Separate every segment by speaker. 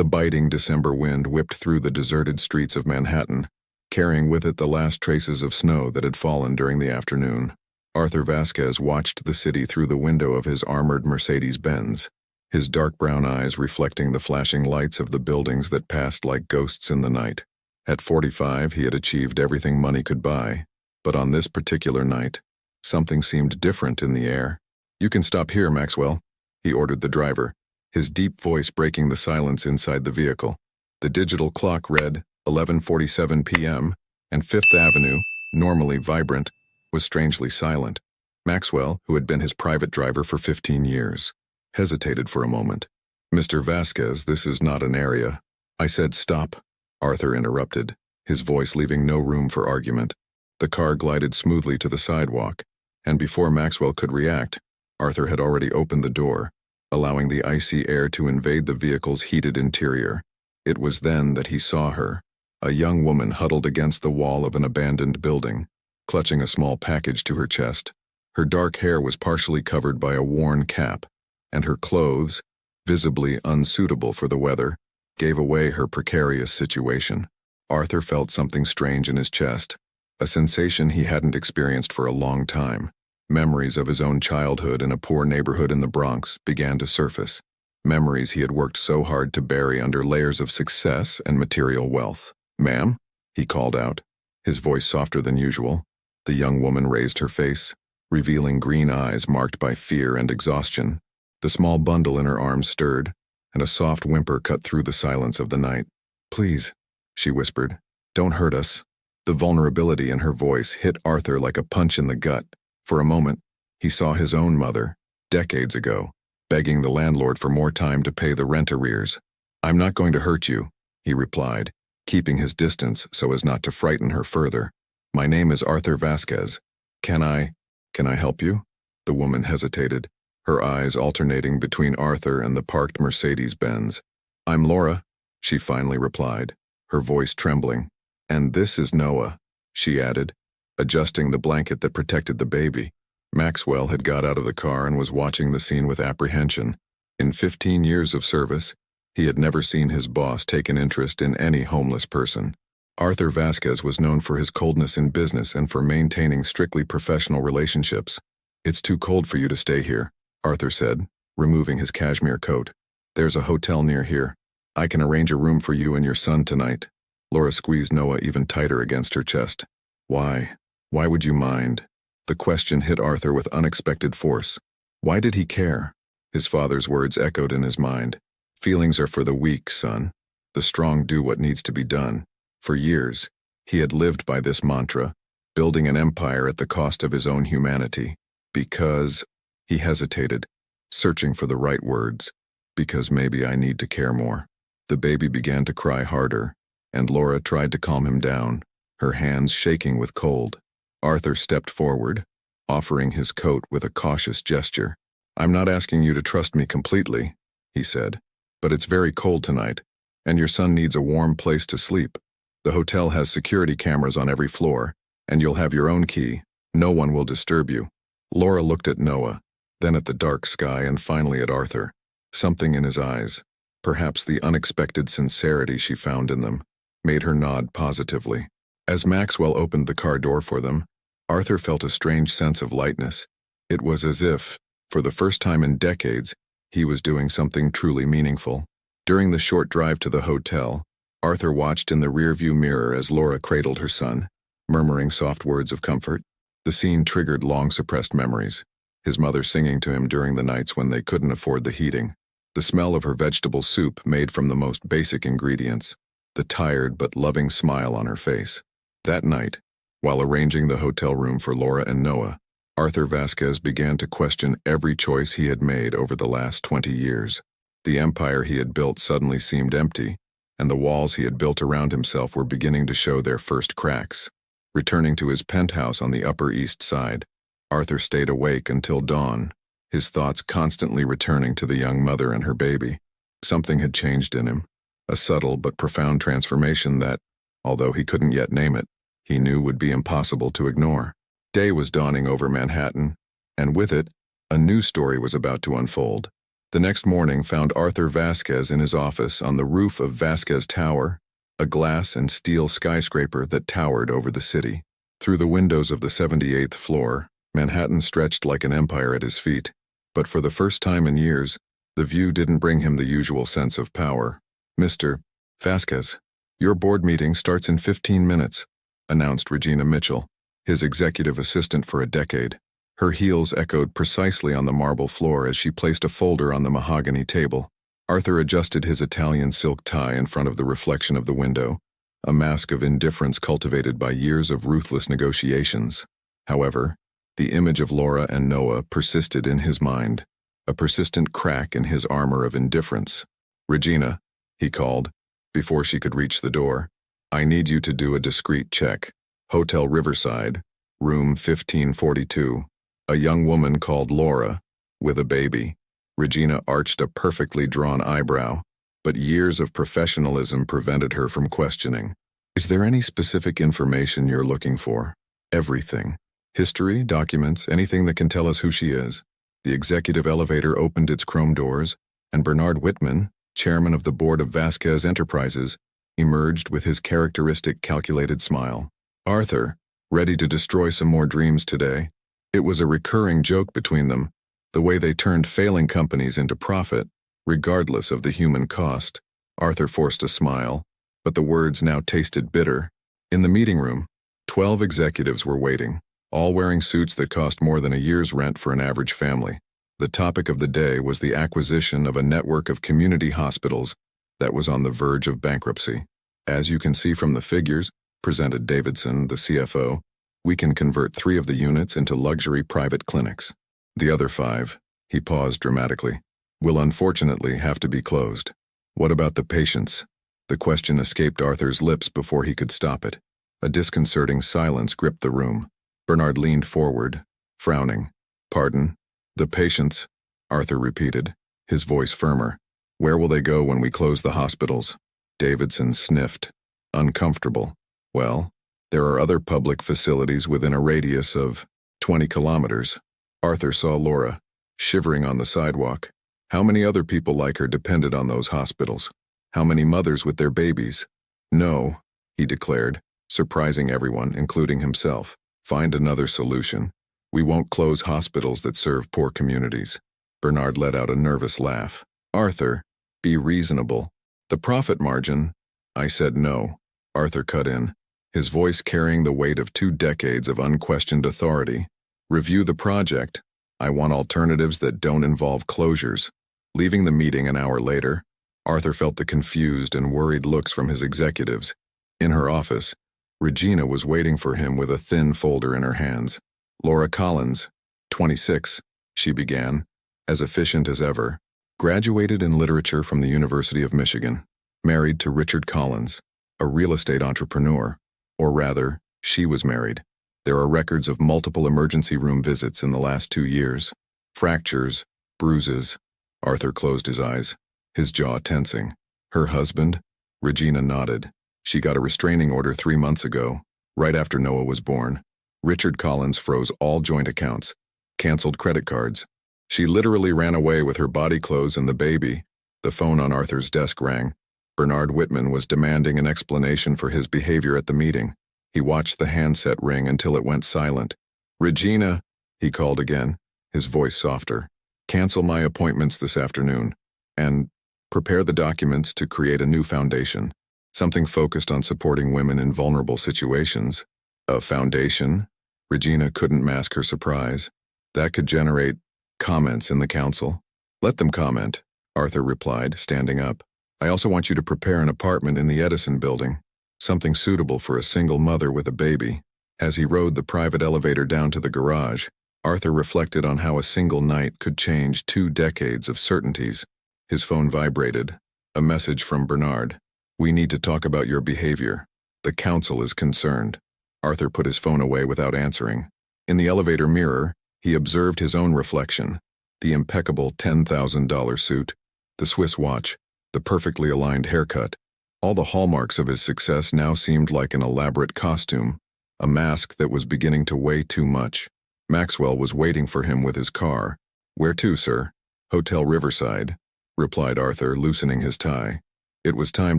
Speaker 1: The biting December wind whipped through the deserted streets of Manhattan, carrying with it the last traces of snow that had fallen during the afternoon. Arthur Vasquez watched the city through the window of his armored Mercedes-Benz, his dark brown eyes reflecting the flashing lights of the buildings that passed like ghosts in the night. At 45, he had achieved everything money could buy, but on this particular night, something seemed different in the air. "You can stop here, Maxwell," he ordered the driver, his deep voice breaking the silence inside the vehicle. The digital clock read 11:47 p.m., and Fifth Avenue, normally vibrant, was strangely silent. Maxwell, who had been his private driver for 15 years, hesitated for a moment. "Mr. Vasquez, this is not an area." "I said stop," Arthur interrupted, his voice leaving no room for argument. The car glided smoothly to the sidewalk, and before Maxwell could react, Arthur had already opened the door, allowing the icy air to invade the vehicle's heated interior. It was then that he saw her, a young woman huddled against the wall of an abandoned building, clutching a small package to her chest. Her dark hair was partially covered by a worn cap, and her clothes, visibly unsuitable for the weather, gave away her precarious situation. Arthur felt something strange in his chest, a sensation he hadn't experienced for a long time. Memories of his own childhood in a poor neighborhood in the Bronx began to surface, memories he had worked so hard to bury under layers of success and material wealth. "Ma'am?" he called out, his voice softer than usual. The young woman raised her face, revealing green eyes marked by fear and exhaustion. The small bundle in her arms stirred, and a soft whimper cut through the silence of the night. "Please," she whispered, "don't hurt us." The vulnerability in her voice hit Arthur like a punch in the gut. For a moment, he saw his own mother, decades ago, begging the landlord for more time to pay the rent arrears. "I'm not going to hurt you," he replied, keeping his distance so as not to frighten her further. "My name is Arthur Vasquez. Can I help you?" The woman hesitated, her eyes alternating between Arthur and the parked Mercedes-Benz. "I'm Laura," she finally replied, her voice trembling. "And this is Noah," she added, adjusting the blanket that protected the baby. Maxwell had got out of the car and was watching the scene with apprehension. In 15 years of service, he had never seen his boss take an interest in any homeless person. Arthur Vasquez was known for his coldness in business and for maintaining strictly professional relationships. "It's too cold for you to stay here," Arthur said, removing his cashmere coat. "There's a hotel near here. I can arrange a room for you and your son tonight." Laura squeezed Noah even tighter against her chest. "Why? Why would you mind?" The question hit Arthur with unexpected force. Why did he care? His father's words echoed in his mind. "Feelings are for the weak, son. The strong do what needs to be done." For years, he had lived by this mantra, building an empire at the cost of his own humanity. Because, he hesitated, searching for the right words, because maybe I need to care more. The baby began to cry harder, and Laura tried to calm him down, her hands shaking with cold. Arthur stepped forward, offering his coat with a cautious gesture. "I'm not asking you to trust me completely," he said, "but it's very cold tonight, and your son needs a warm place to sleep. The hotel has security cameras on every floor, and you'll have your own key. No one will disturb you." Laura looked at Noah, then at the dark sky and finally at Arthur. Something in his eyes, perhaps the unexpected sincerity she found in them, made her nod positively. As Maxwell opened the car door for them, Arthur felt a strange sense of lightness. It was as if, for the first time in decades, he was doing something truly meaningful. During the short drive to the hotel, Arthur watched in the rearview mirror as Laura cradled her son, murmuring soft words of comfort. The scene triggered long-suppressed memories, his mother singing to him during the nights when they couldn't afford the heating, the smell of her vegetable soup made from the most basic ingredients, the tired but loving smile on her face. That night, while arranging the hotel room for Laura and Noah, Arthur Vasquez began to question every choice he had made over the last 20 years. The empire he had built suddenly seemed empty, and the walls he had built around himself were beginning to show their first cracks. Returning to his penthouse on the Upper East Side, Arthur stayed awake until dawn, his thoughts constantly returning to the young mother and her baby. Something had changed in him, a subtle but profound transformation that, although he couldn't yet name it, he knew would be impossible to ignore. Day was dawning over Manhattan, and with it, a new story was about to unfold. The next morning found Arthur Vasquez in his office on the roof of Vasquez Tower, a glass and steel skyscraper that towered over the city. Through the windows of the 78th floor, Manhattan stretched like an empire at his feet, but for the first time in years, the view didn't bring him the usual sense of power. "Mr. Vasquez, your board meeting starts in 15 minutes, announced Regina Mitchell, his executive assistant for a decade. Her heels echoed precisely on the marble floor as she placed a folder on the mahogany table. Arthur adjusted his Italian silk tie in front of the reflection of the window, a mask of indifference cultivated by years of ruthless negotiations. However, the image of Laura and Noah persisted in his mind, a persistent crack in his armor of indifference. "Regina," he called, before she could reach the door, "I need you to do a discreet check. Hotel Riverside, room 1542. A young woman called Laura, with a baby." Regina arched a perfectly drawn eyebrow, but years of professionalism prevented her from questioning. "Is there any specific information you're looking for?" "Everything. History, documents, anything that can tell us who she is." The executive elevator opened its chrome doors, and Bernard Whitman, chairman of the board of Vasquez Enterprises, emerged with his characteristic calculated smile. "Arthur, ready to destroy some more dreams today?" It was a recurring joke between them, the way they turned failing companies into profit, regardless of the human cost. Arthur forced a smile, but the words now tasted bitter. In the meeting room, 12 executives were waiting, all wearing suits that cost more than a year's rent for an average family. The topic of the day was the acquisition of a network of community hospitals that was on the verge of bankruptcy. "As you can see from the figures," presented Davidson, the CFO, "we can convert 3 of the units into luxury private clinics. The other 5, he paused dramatically, will unfortunately have to be closed." "What about the patients?" The question escaped Arthur's lips before he could stop it. A disconcerting silence gripped the room. Bernard leaned forward, frowning. "Pardon? The patients?" Arthur repeated, his voice firmer. "Where will they go when we close the hospitals?" Davidson sniffed, uncomfortable. "Well, there are other public facilities within a radius of 20 kilometers. Arthur saw Laura, shivering on the sidewalk. How many other people like her depended on those hospitals? How many mothers with their babies? "No," he declared, surprising everyone, including himself. "Find another solution. We won't close hospitals that serve poor communities." Bernard let out a nervous laugh. "Arthur, be reasonable. The profit margin—" "I said no," Arthur cut in, his voice carrying the weight of 2 decades of unquestioned authority. "Review the project. I want alternatives that don't involve closures." Leaving the meeting an hour later, Arthur felt the confused and worried looks from his executives. In her office, Regina was waiting for him with a thin folder in her hands. "Laura Collins, 26, she began, as efficient as ever. Graduated in literature from the University of Michigan. Married to Richard Collins, a real estate entrepreneur. Or rather, she was married. There are records of multiple emergency room visits in the last 2 years. Fractures, bruises." Arthur closed his eyes, his jaw tensing. "Her husband?" Regina nodded. "She got a restraining order 3 months ago, right after Noah was born. Richard Collins froze all joint accounts, canceled credit cards. She literally ran away with her body clothes and the baby." The phone on Arthur's desk rang. Bernard Whitman was demanding an explanation for his behavior at the meeting. He watched the handset ring until it went silent. "Regina," he called again, his voice softer. "Cancel my appointments this afternoon, and prepare the documents to create a new foundation, something focused on supporting women in vulnerable situations." "A foundation?" Regina couldn't mask her surprise. "That could generate comments in the council." "Let them comment," Arthur replied, standing up. "I also want you to prepare an apartment in the Edison building, something suitable for a single mother with a baby." As he rode the private elevator down to the garage, Arthur reflected on how a single night could change 2 decades of certainties. His phone vibrated. A message from Bernard. "We need to talk about your behavior. The council is concerned." Arthur put his phone away without answering. In the elevator mirror, he observed his own reflection. The impeccable $10,000 suit, the Swiss watch, the perfectly aligned haircut. All the hallmarks of his success now seemed like an elaborate costume, a mask that was beginning to weigh too much. Maxwell was waiting for him with his car. "Where to, sir?" "Hotel Riverside," replied Arthur, loosening his tie. It was time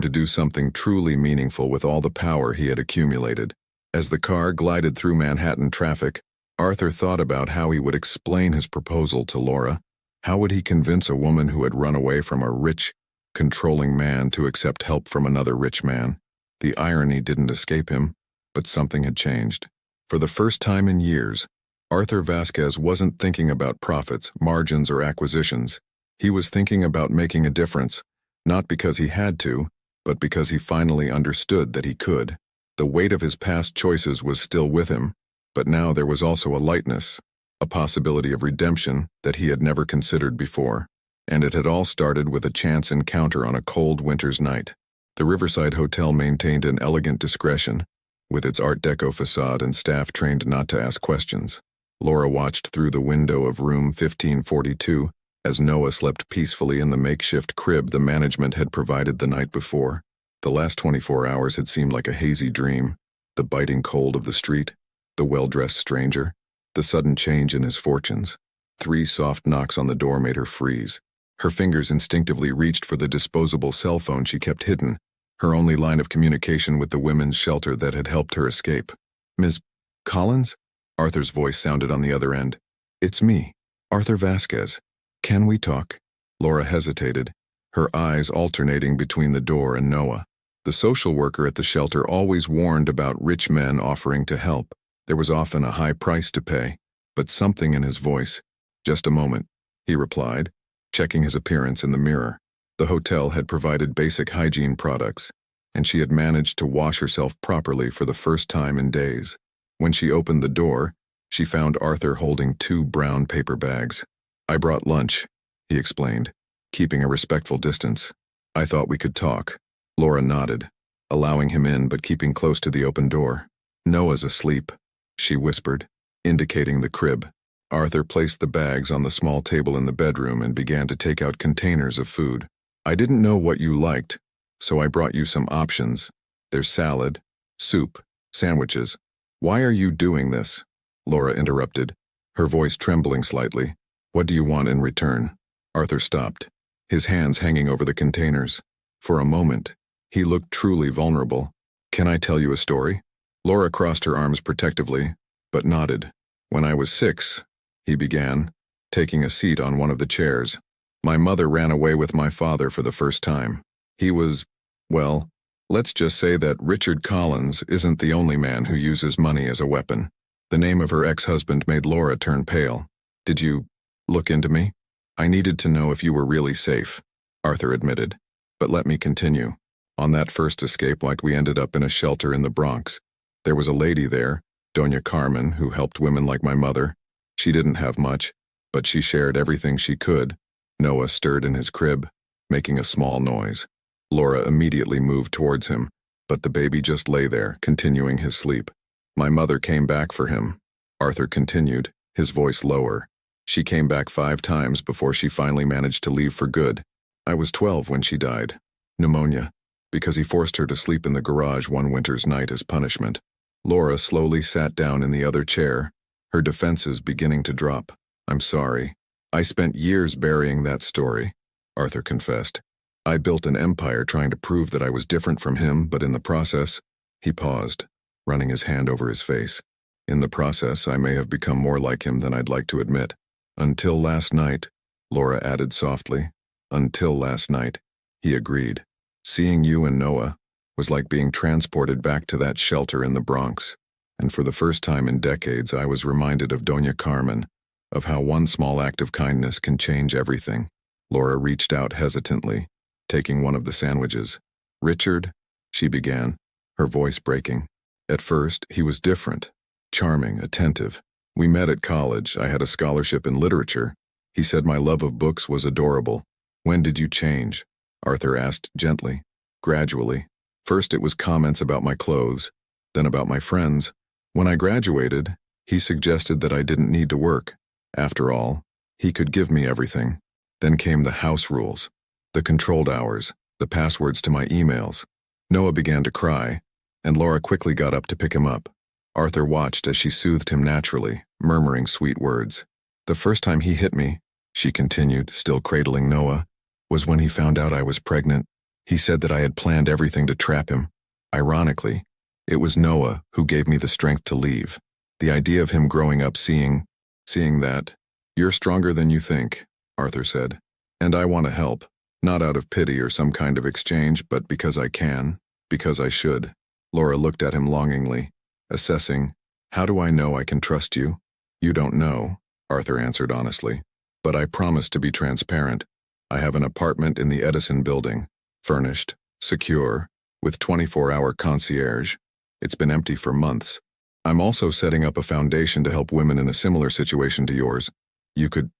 Speaker 1: to do something truly meaningful with all the power he had accumulated. As the car glided through Manhattan traffic, Arthur thought about how he would explain his proposal to Laura. How would he convince a woman who had run away from a rich, controlling man to accept help from another rich man? The irony didn't escape him, but something had changed. For the first time in years, Arthur Vasquez wasn't thinking about profits, margins, or acquisitions. He was thinking about making a difference, not because he had to, but because he finally understood that he could. The weight of his past choices was still with him, but now there was also a lightness, a possibility of redemption that he had never considered before. And it had all started with a chance encounter on a cold winter's night. The Riverside Hotel maintained an elegant discretion, with its Art Deco facade and staff trained not to ask questions. Laura watched through the window of room 1542 as Noah slept peacefully in the makeshift crib the management had provided the night before. The last 24 hours had seemed like a hazy dream. The biting cold of the street, the well-dressed stranger, the sudden change in his fortunes. 3 soft knocks on the door made her freeze. Her fingers instinctively reached for the disposable cell phone she kept hidden, her only line of communication with the women's shelter that had helped her escape. "Ms. Collins?" Arthur's voice sounded on the other end. "It's me, Arthur Vasquez. Can we talk?" Laura hesitated, her eyes alternating between the door and Noah. The social worker at the shelter always warned about rich men offering to help. There was often a high price to pay, but something in his voice. "Just a moment," he replied, checking his appearance in the mirror. The hotel had provided basic hygiene products, and she had managed to wash herself properly for the first time in days. When she opened the door, she found Arthur holding 2 brown paper bags. "I brought lunch," he explained, keeping a respectful distance. "I thought we could talk." Laura nodded, allowing him in but keeping close to the open door. "Noah's asleep," she whispered, indicating the crib. Arthur placed the bags on the small table in the bedroom and began to take out containers of food. "I didn't know what you liked, so I brought you some options. There's salad, soup, sandwiches." "Why are you doing this?" Laura interrupted, her voice trembling slightly. "What do you want in return?" Arthur stopped, his hands hanging over the containers. For a moment, he looked truly vulnerable. "Can I tell you a story?" Laura crossed her arms protectively, but nodded. "When I was 6, he began, taking a seat on one of the chairs. "My mother ran away with my father for the first time. He was, well, let's just say that Richard Collins isn't the only man who uses money as a weapon." The name of her ex-husband made Laura turn pale. "Did you look into me?" "I needed to know if you were really safe," Arthur admitted. "But let me continue. On that first escape, like, we ended up in a shelter in the Bronx. There was a lady there, Doña Carmen, who helped women like my mother. She didn't have much, but she shared everything she could." Noah stirred in his crib, making a small noise. Laura immediately moved towards him, but the baby just lay there, continuing his sleep. "My mother came back for him," Arthur continued, his voice lower. "She came back 5 times before she finally managed to leave for good. I was 12 when she died. Pneumonia, because he forced her to sleep in the garage one winter's night as punishment." Laura slowly sat down in the other chair, her defenses beginning to drop. "I'm sorry. I spent years burying that story," Arthur confessed. "I built an empire trying to prove that I was different from him, but in the process," he paused, running his hand over his face. "In the process, I may have become more like him than I'd like to admit. Until last night," Laura added softly. "Until last night," he agreed. "Seeing you and Noah was like being transported back to that shelter in the Bronx. And for the first time in decades, I was reminded of Doña Carmen, of how one small act of kindness can change everything." Laura reached out hesitantly, taking one of the sandwiches. "Richard," she began, her voice breaking. "At first, he was different, charming, attentive. We met at college. I had a scholarship in literature. He said my love of books was adorable." "When did you change?" Arthur asked gently. "Gradually. First it was comments about my clothes, then about my friends. When I graduated, he suggested that I didn't need to work. After all, he could give me everything. Then came the house rules, the controlled hours, the passwords to my emails." Noah began to cry, and Laura quickly got up to pick him up. Arthur watched as she soothed him naturally, murmuring sweet words. "The first time he hit me, she continued, still cradling Noah, was when he found out I was pregnant. He said that I had planned everything to trap him. Ironically, it was Noah who gave me the strength to leave. The idea of him growing up seeing that. You're stronger than you think, Arthur said. And I want to help, not out of pity or some kind of exchange, but because I can, because I should. Laura looked at him longingly, assessing, how do I know I can trust you? You don't know, Arthur answered honestly. But I promise to be transparent. I have an apartment in the Edison building, furnished, secure, with 24-hour concierge. It's been empty for months. I'm also setting up a foundation to help women in a similar situation to yours. You could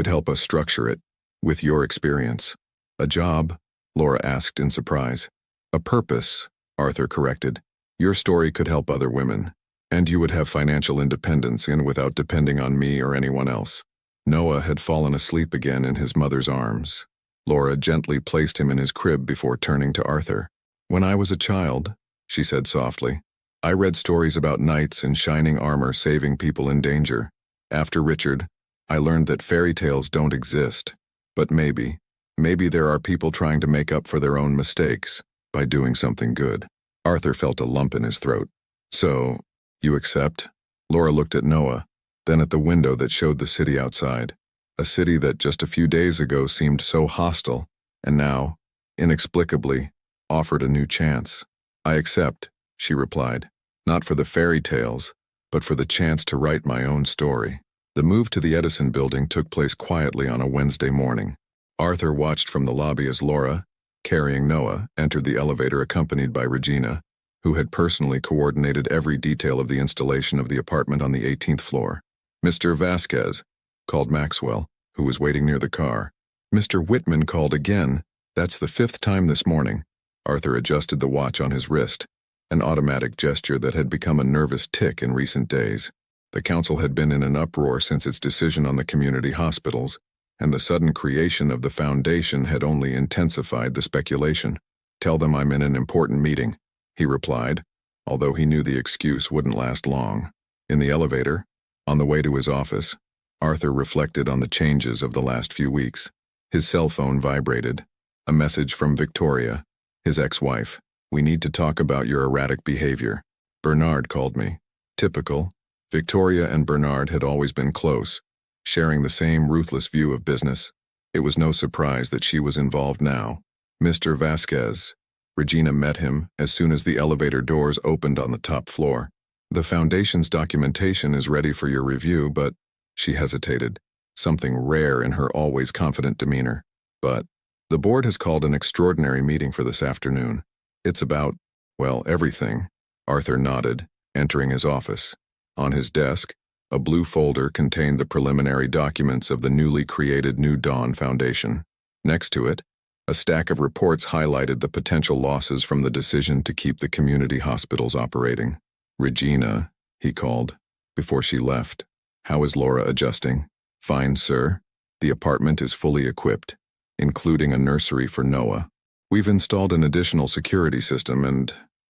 Speaker 1: help us structure it, with your experience. A job? Laura asked in surprise. A purpose, Arthur corrected. Your story could help other women, and you would have financial independence without depending on me or anyone else. Noah had fallen asleep again in his mother's arms. Laura gently placed him in his crib before turning to Arthur. When I was a child, she said softly, I read stories about knights in shining armor saving people in danger. After Richard, I learned that fairy tales don't exist. But maybe there are people trying to make up for their own mistakes by doing something good. Arthur felt a lump in his throat. So, you accept? Laura looked at Noah, then at the window that showed the city outside. A city that just a few days ago seemed so hostile, and now, inexplicably, offered a new chance. I accept, she replied, not for the fairy tales, but for the chance to write my own story. The move to the Edison building took place quietly on a Wednesday morning. Arthur watched from the lobby as Laura, carrying Noah, entered the elevator accompanied by Regina, who had personally coordinated every detail of the installation of the apartment on the 18th floor. Mr. Vasquez, called Maxwell, who was waiting near the car. Mr. Whitman called again. That's the 5th time this morning. Arthur adjusted the watch on his wrist, an automatic gesture that had become a nervous tic in recent days. The council had been in an uproar since its decision on the community hospitals, and the sudden creation of the foundation had only intensified the speculation. Tell them I'm in an important meeting, he replied, although he knew the excuse wouldn't last long. In the elevator, on the way to his office, Arthur reflected on the changes of the last few weeks. His cell phone vibrated. A message from Victoria, his ex-wife. We need to talk about your erratic behavior. Bernard called me. Typical. Victoria and Bernard had always been close, sharing the same ruthless view of business. It was no surprise that she was involved now. Mr. Vasquez. Regina met him as soon as the elevator doors opened on the top floor. The foundation's documentation is ready for your review, but, she hesitated, something rare in her always confident demeanor. But, the board has called an extraordinary meeting for this afternoon. It's about, well, everything. Arthur nodded, entering his office. On his desk, a blue folder contained the preliminary documents of the newly created New Dawn Foundation. Next to it, a stack of reports highlighted the potential losses from the decision to keep the community hospitals operating. Regina, he called, before she left. How is Laura adjusting? Fine, sir. The apartment is fully equipped, including a nursery for Noah. We've installed an additional security system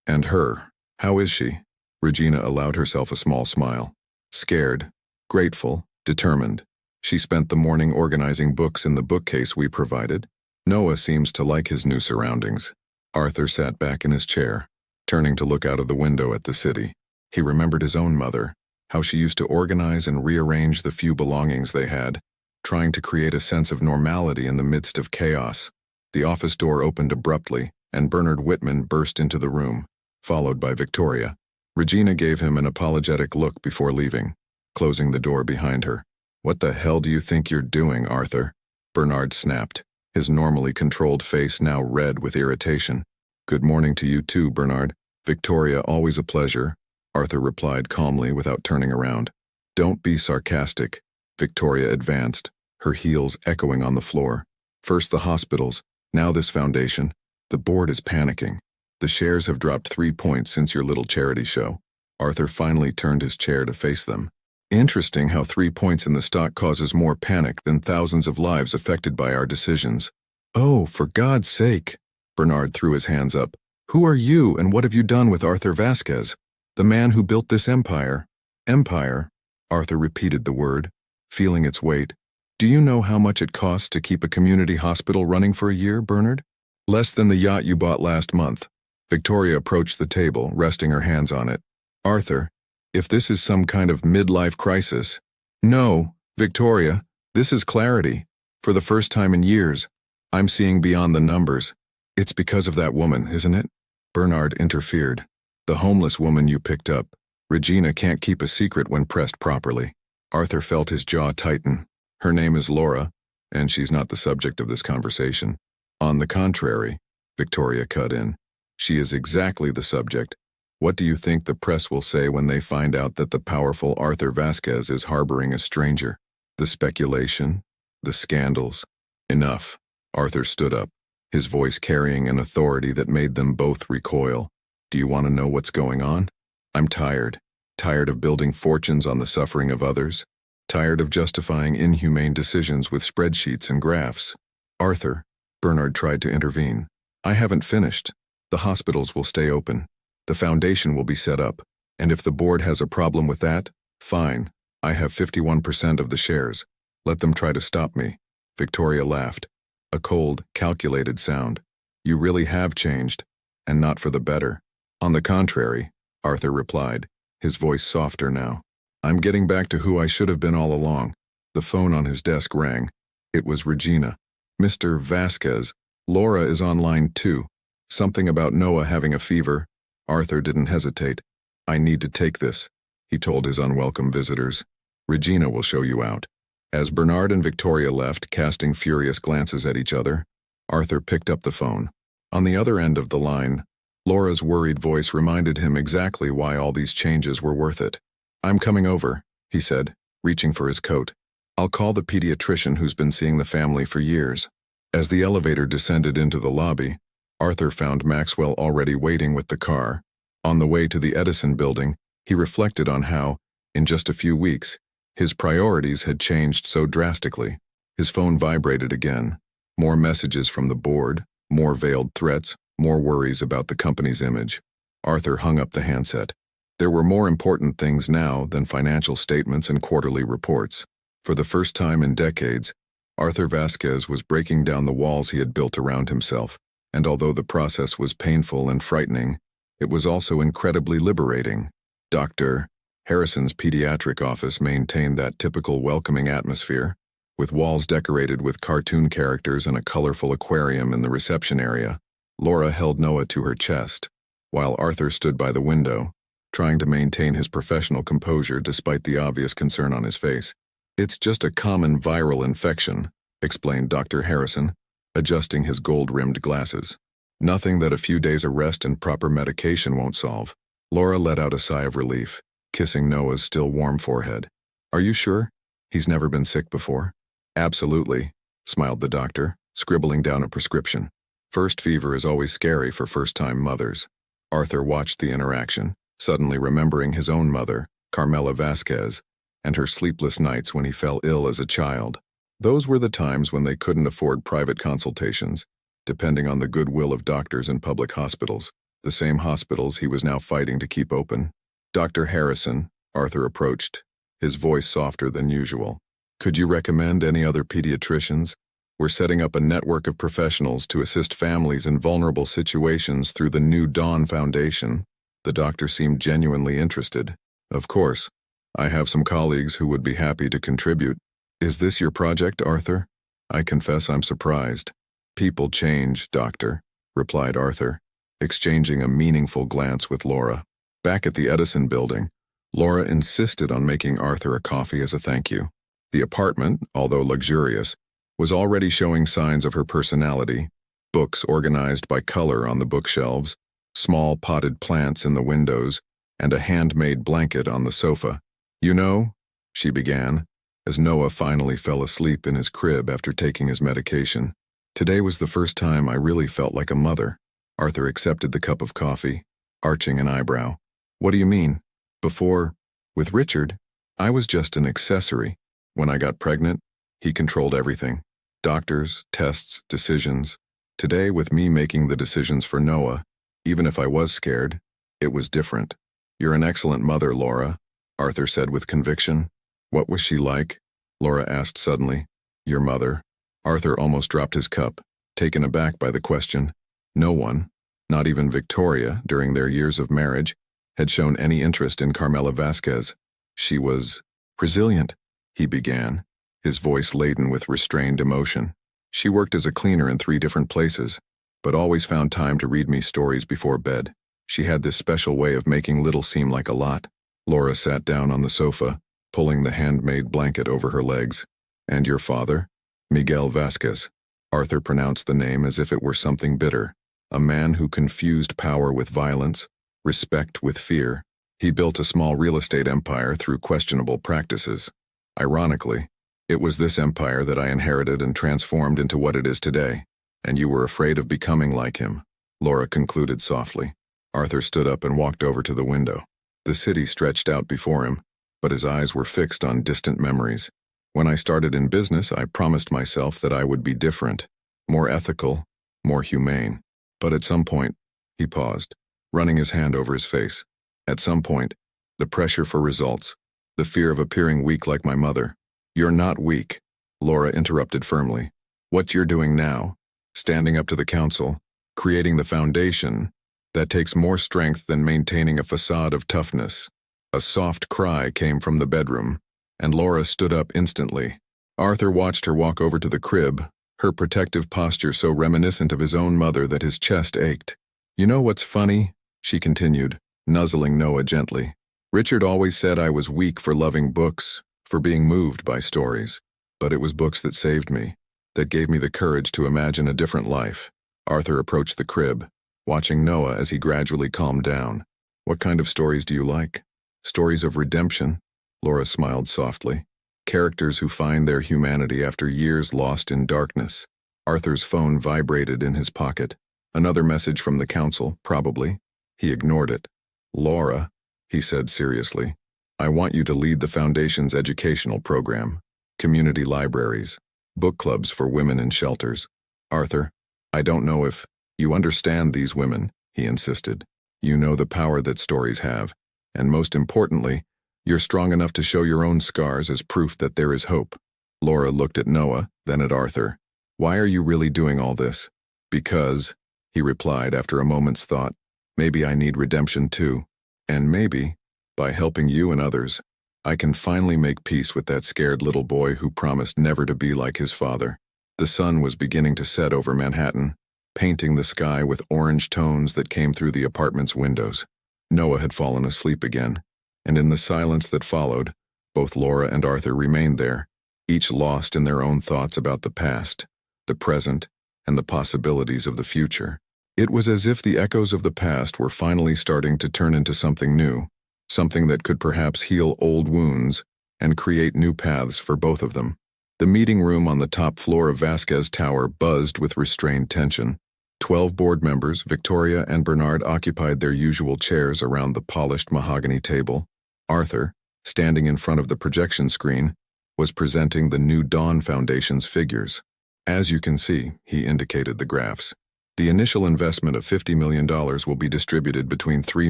Speaker 1: and her. How is she? Regina allowed herself a small smile. Scared, grateful, determined. She spent the morning organizing books in the bookcase we provided. Noah seems to like his new surroundings. Arthur sat back in his chair, turning to look out of the window at the city. He remembered his own mother, how she used to organize and rearrange the few belongings they had, trying to create a sense of normality in the midst of chaos. The office door opened abruptly, and Bernard Whitman burst into the room, followed by Victoria. Regina gave him an apologetic look before leaving, closing the door behind her. What the hell do you think you're doing, Arthur? Bernard snapped, his normally controlled face now red with irritation. Good morning to you too, Bernard. Victoria, always a pleasure, Arthur replied calmly without turning around. Don't be sarcastic. Victoria advanced, her heels echoing on the floor. First the hospitals, now this foundation. The board is panicking. The shares have dropped 3 points since your little charity show. Arthur finally turned his chair to face them. Interesting how 3 points in the stock causes more panic than thousands of lives affected by our decisions. Oh, for God's sake! Bernard threw his hands up. Who are you and what have you done with Arthur Vasquez? The man who built this empire. Empire? Arthur repeated the word, feeling its weight. Do you know how much it costs to keep a community hospital running for a year, Bernard? Less than the yacht you bought last month. Victoria approached the table, resting her hands on it. Arthur, if this is some kind of midlife crisis. No, Victoria, this is clarity. For the first time in years, I'm seeing beyond the numbers. It's because of that woman, isn't it? Bernard interfered. The homeless woman you picked up. Regina can't keep a secret when pressed properly. Arthur felt his jaw tighten. Her name is Laura, and she's not the subject of this conversation. On the contrary, Victoria cut in. She is exactly the subject. What do you think the press will say when they find out that the powerful Arthur Vasquez is harboring a stranger? The speculation? The scandals? Enough. Arthur stood up, his voice carrying an authority that made them both recoil. Do you want to know what's going on? I'm tired. Tired of building fortunes on the suffering of others. Tired of justifying inhumane decisions with spreadsheets and graphs. Arthur, Bernard tried to intervene. I haven't finished. The hospitals will stay open. The foundation will be set up. And if the board has a problem with that, fine. I have 51% of the shares. Let them try to stop me. Victoria laughed. A cold, calculated sound. You really have changed, and not for the better. On the contrary, Arthur replied, his voice softer now. I'm getting back to who I should have been all along. The phone on his desk rang. It was Regina. Mr. Vasquez, Laura is on line 2. Something about Noah having a fever. Arthur didn't hesitate. I need to take this, he told his unwelcome visitors. Regina will show you out. As Bernard and Victoria left, casting furious glances at each other, Arthur picked up the phone. On the other end of the line, Laura's worried voice reminded him exactly why all these changes were worth it. I'm coming over, he said, reaching for his coat. I'll call the pediatrician who's been seeing the family for years. As the elevator descended into the lobby, Arthur found Maxwell already waiting with the car. On the way to the Edison building, he reflected on how, in just a few weeks, his priorities had changed so drastically. His phone vibrated again. More messages from the board, more veiled threats, more worries about the company's image. Arthur hung up the handset. There were more important things now than financial statements and quarterly reports. For the first time in decades, Arthur Vasquez was breaking down the walls he had built around himself, and although the process was painful and frightening, it was also incredibly liberating. Dr. Harrison's pediatric office maintained that typical welcoming atmosphere, with walls decorated with cartoon characters and a colorful aquarium in the reception area. Laura held Noah to her chest, while Arthur stood by the window, trying to maintain his professional composure despite the obvious concern on his face. It's just a common viral infection, explained Dr. Harrison, adjusting his gold-rimmed glasses. Nothing that a few days of rest and proper medication won't solve. Laura let out a sigh of relief, kissing Noah's still warm forehead. Are you sure? He's never been sick before? Absolutely, smiled the doctor, scribbling down a prescription. First fever is always scary for first-time mothers. Arthur watched the interaction, suddenly remembering his own mother, Carmela Vasquez, and her sleepless nights when he fell ill as a child. Those were the times when they couldn't afford private consultations, depending on the goodwill of doctors in public hospitals, the same hospitals he was now fighting to keep open. Dr. Harrison, Arthur approached, his voice softer than usual. Could you recommend any other pediatricians? We're setting up a network of professionals to assist families in vulnerable situations through the New Dawn Foundation. The doctor seemed genuinely interested. Of course, I have some colleagues who would be happy to contribute. Is this your project, Arthur? I confess I'm surprised. People change, doctor, replied Arthur, exchanging a meaningful glance with Laura. Back at the Edison building, Laura insisted on making Arthur a coffee as a thank you. The apartment, although luxurious, was already showing signs of her personality. Books organized by color on the bookshelves, small potted plants in the windows, and a handmade blanket on the sofa. You know, she began, as Noah finally fell asleep in his crib after taking his medication. Today was the first time I really felt like a mother. Arthur accepted the cup of coffee, arching an eyebrow. What do you mean? Before, with Richard, I was just an accessory. When I got pregnant, he controlled everything. Doctors, tests, decisions. Today, with me making the decisions for Noah, even if I was scared, it was different. You're an excellent mother, Laura, Arthur said with conviction. What was she like? Laura asked suddenly. Your mother? Arthur almost dropped his cup, taken aback by the question. No one, not even Victoria, during their years of marriage, had shown any interest in Carmela Vasquez. She was resilient, he began, his voice laden with restrained emotion. She worked as a cleaner in 3 different places, but always found time to read me stories before bed. She had this special way of making little seem like a lot. Laura sat down on the sofa, pulling the handmade blanket over her legs. And your father? Miguel Vasquez. Arthur pronounced the name as if it were something bitter. A man who confused power with violence, respect with fear. He built a small real estate empire through questionable practices. Ironically, it was this empire that I inherited and transformed into what it is today. And you were afraid of becoming like him, Laura concluded softly. Arthur stood up and walked over to the window. The city stretched out before him, but his eyes were fixed on distant memories. When I started in business, I promised myself that I would be different, more ethical, more humane. But at some point, he paused, running his hand over his face. At some point, the pressure for results, the fear of appearing weak like my mother. You're not weak, Laura interrupted firmly. What you're doing now, standing up to the council, creating the foundation, that takes more strength than maintaining a facade of toughness. A soft cry came from the bedroom, and Laura stood up instantly. Arthur watched her walk over to the crib, her protective posture so reminiscent of his own mother that his chest ached. You know what's funny? She continued, nuzzling Noah gently. Richard always said I was weak for loving books, for being moved by stories. But it was books that saved me, that gave me the courage to imagine a different life. Arthur approached the crib, watching Noah as he gradually calmed down. What kind of stories do you like? Stories of redemption? Laura smiled softly. Characters who find their humanity after years lost in darkness. Arthur's phone vibrated in his pocket. Another message from the council, probably. He ignored it. Laura, he said seriously, I want you to lead the Foundation's educational program. Community libraries, book clubs for women in shelters. Arthur, I don't know if you understand these women, he insisted. You know the power that stories have, and most importantly, you're strong enough to show your own scars as proof that there is hope. Laura looked at Noah, then at Arthur. Why are you really doing all this? Because, he replied after a moment's thought, maybe I need redemption too. And maybe, by helping you and others, I can finally make peace with that scared little boy who promised never to be like his father. The sun was beginning to set over Manhattan, painting the sky with orange tones that came through the apartment's windows. Noah had fallen asleep again, and in the silence that followed, both Laura and Arthur remained there, each lost in their own thoughts about the past, the present, and the possibilities of the future. It was as if the echoes of the past were finally starting to turn into something new, something that could perhaps heal old wounds and create new paths for both of them. The meeting room on the top floor of Vasquez Tower buzzed with restrained tension. 12 board members, Victoria and Bernard, occupied their usual chairs around the polished mahogany table. Arthur, standing in front of the projection screen, was presenting the New Dawn Foundation's figures. As you can see, he indicated the graphs. The initial investment of $50 million will be distributed between 3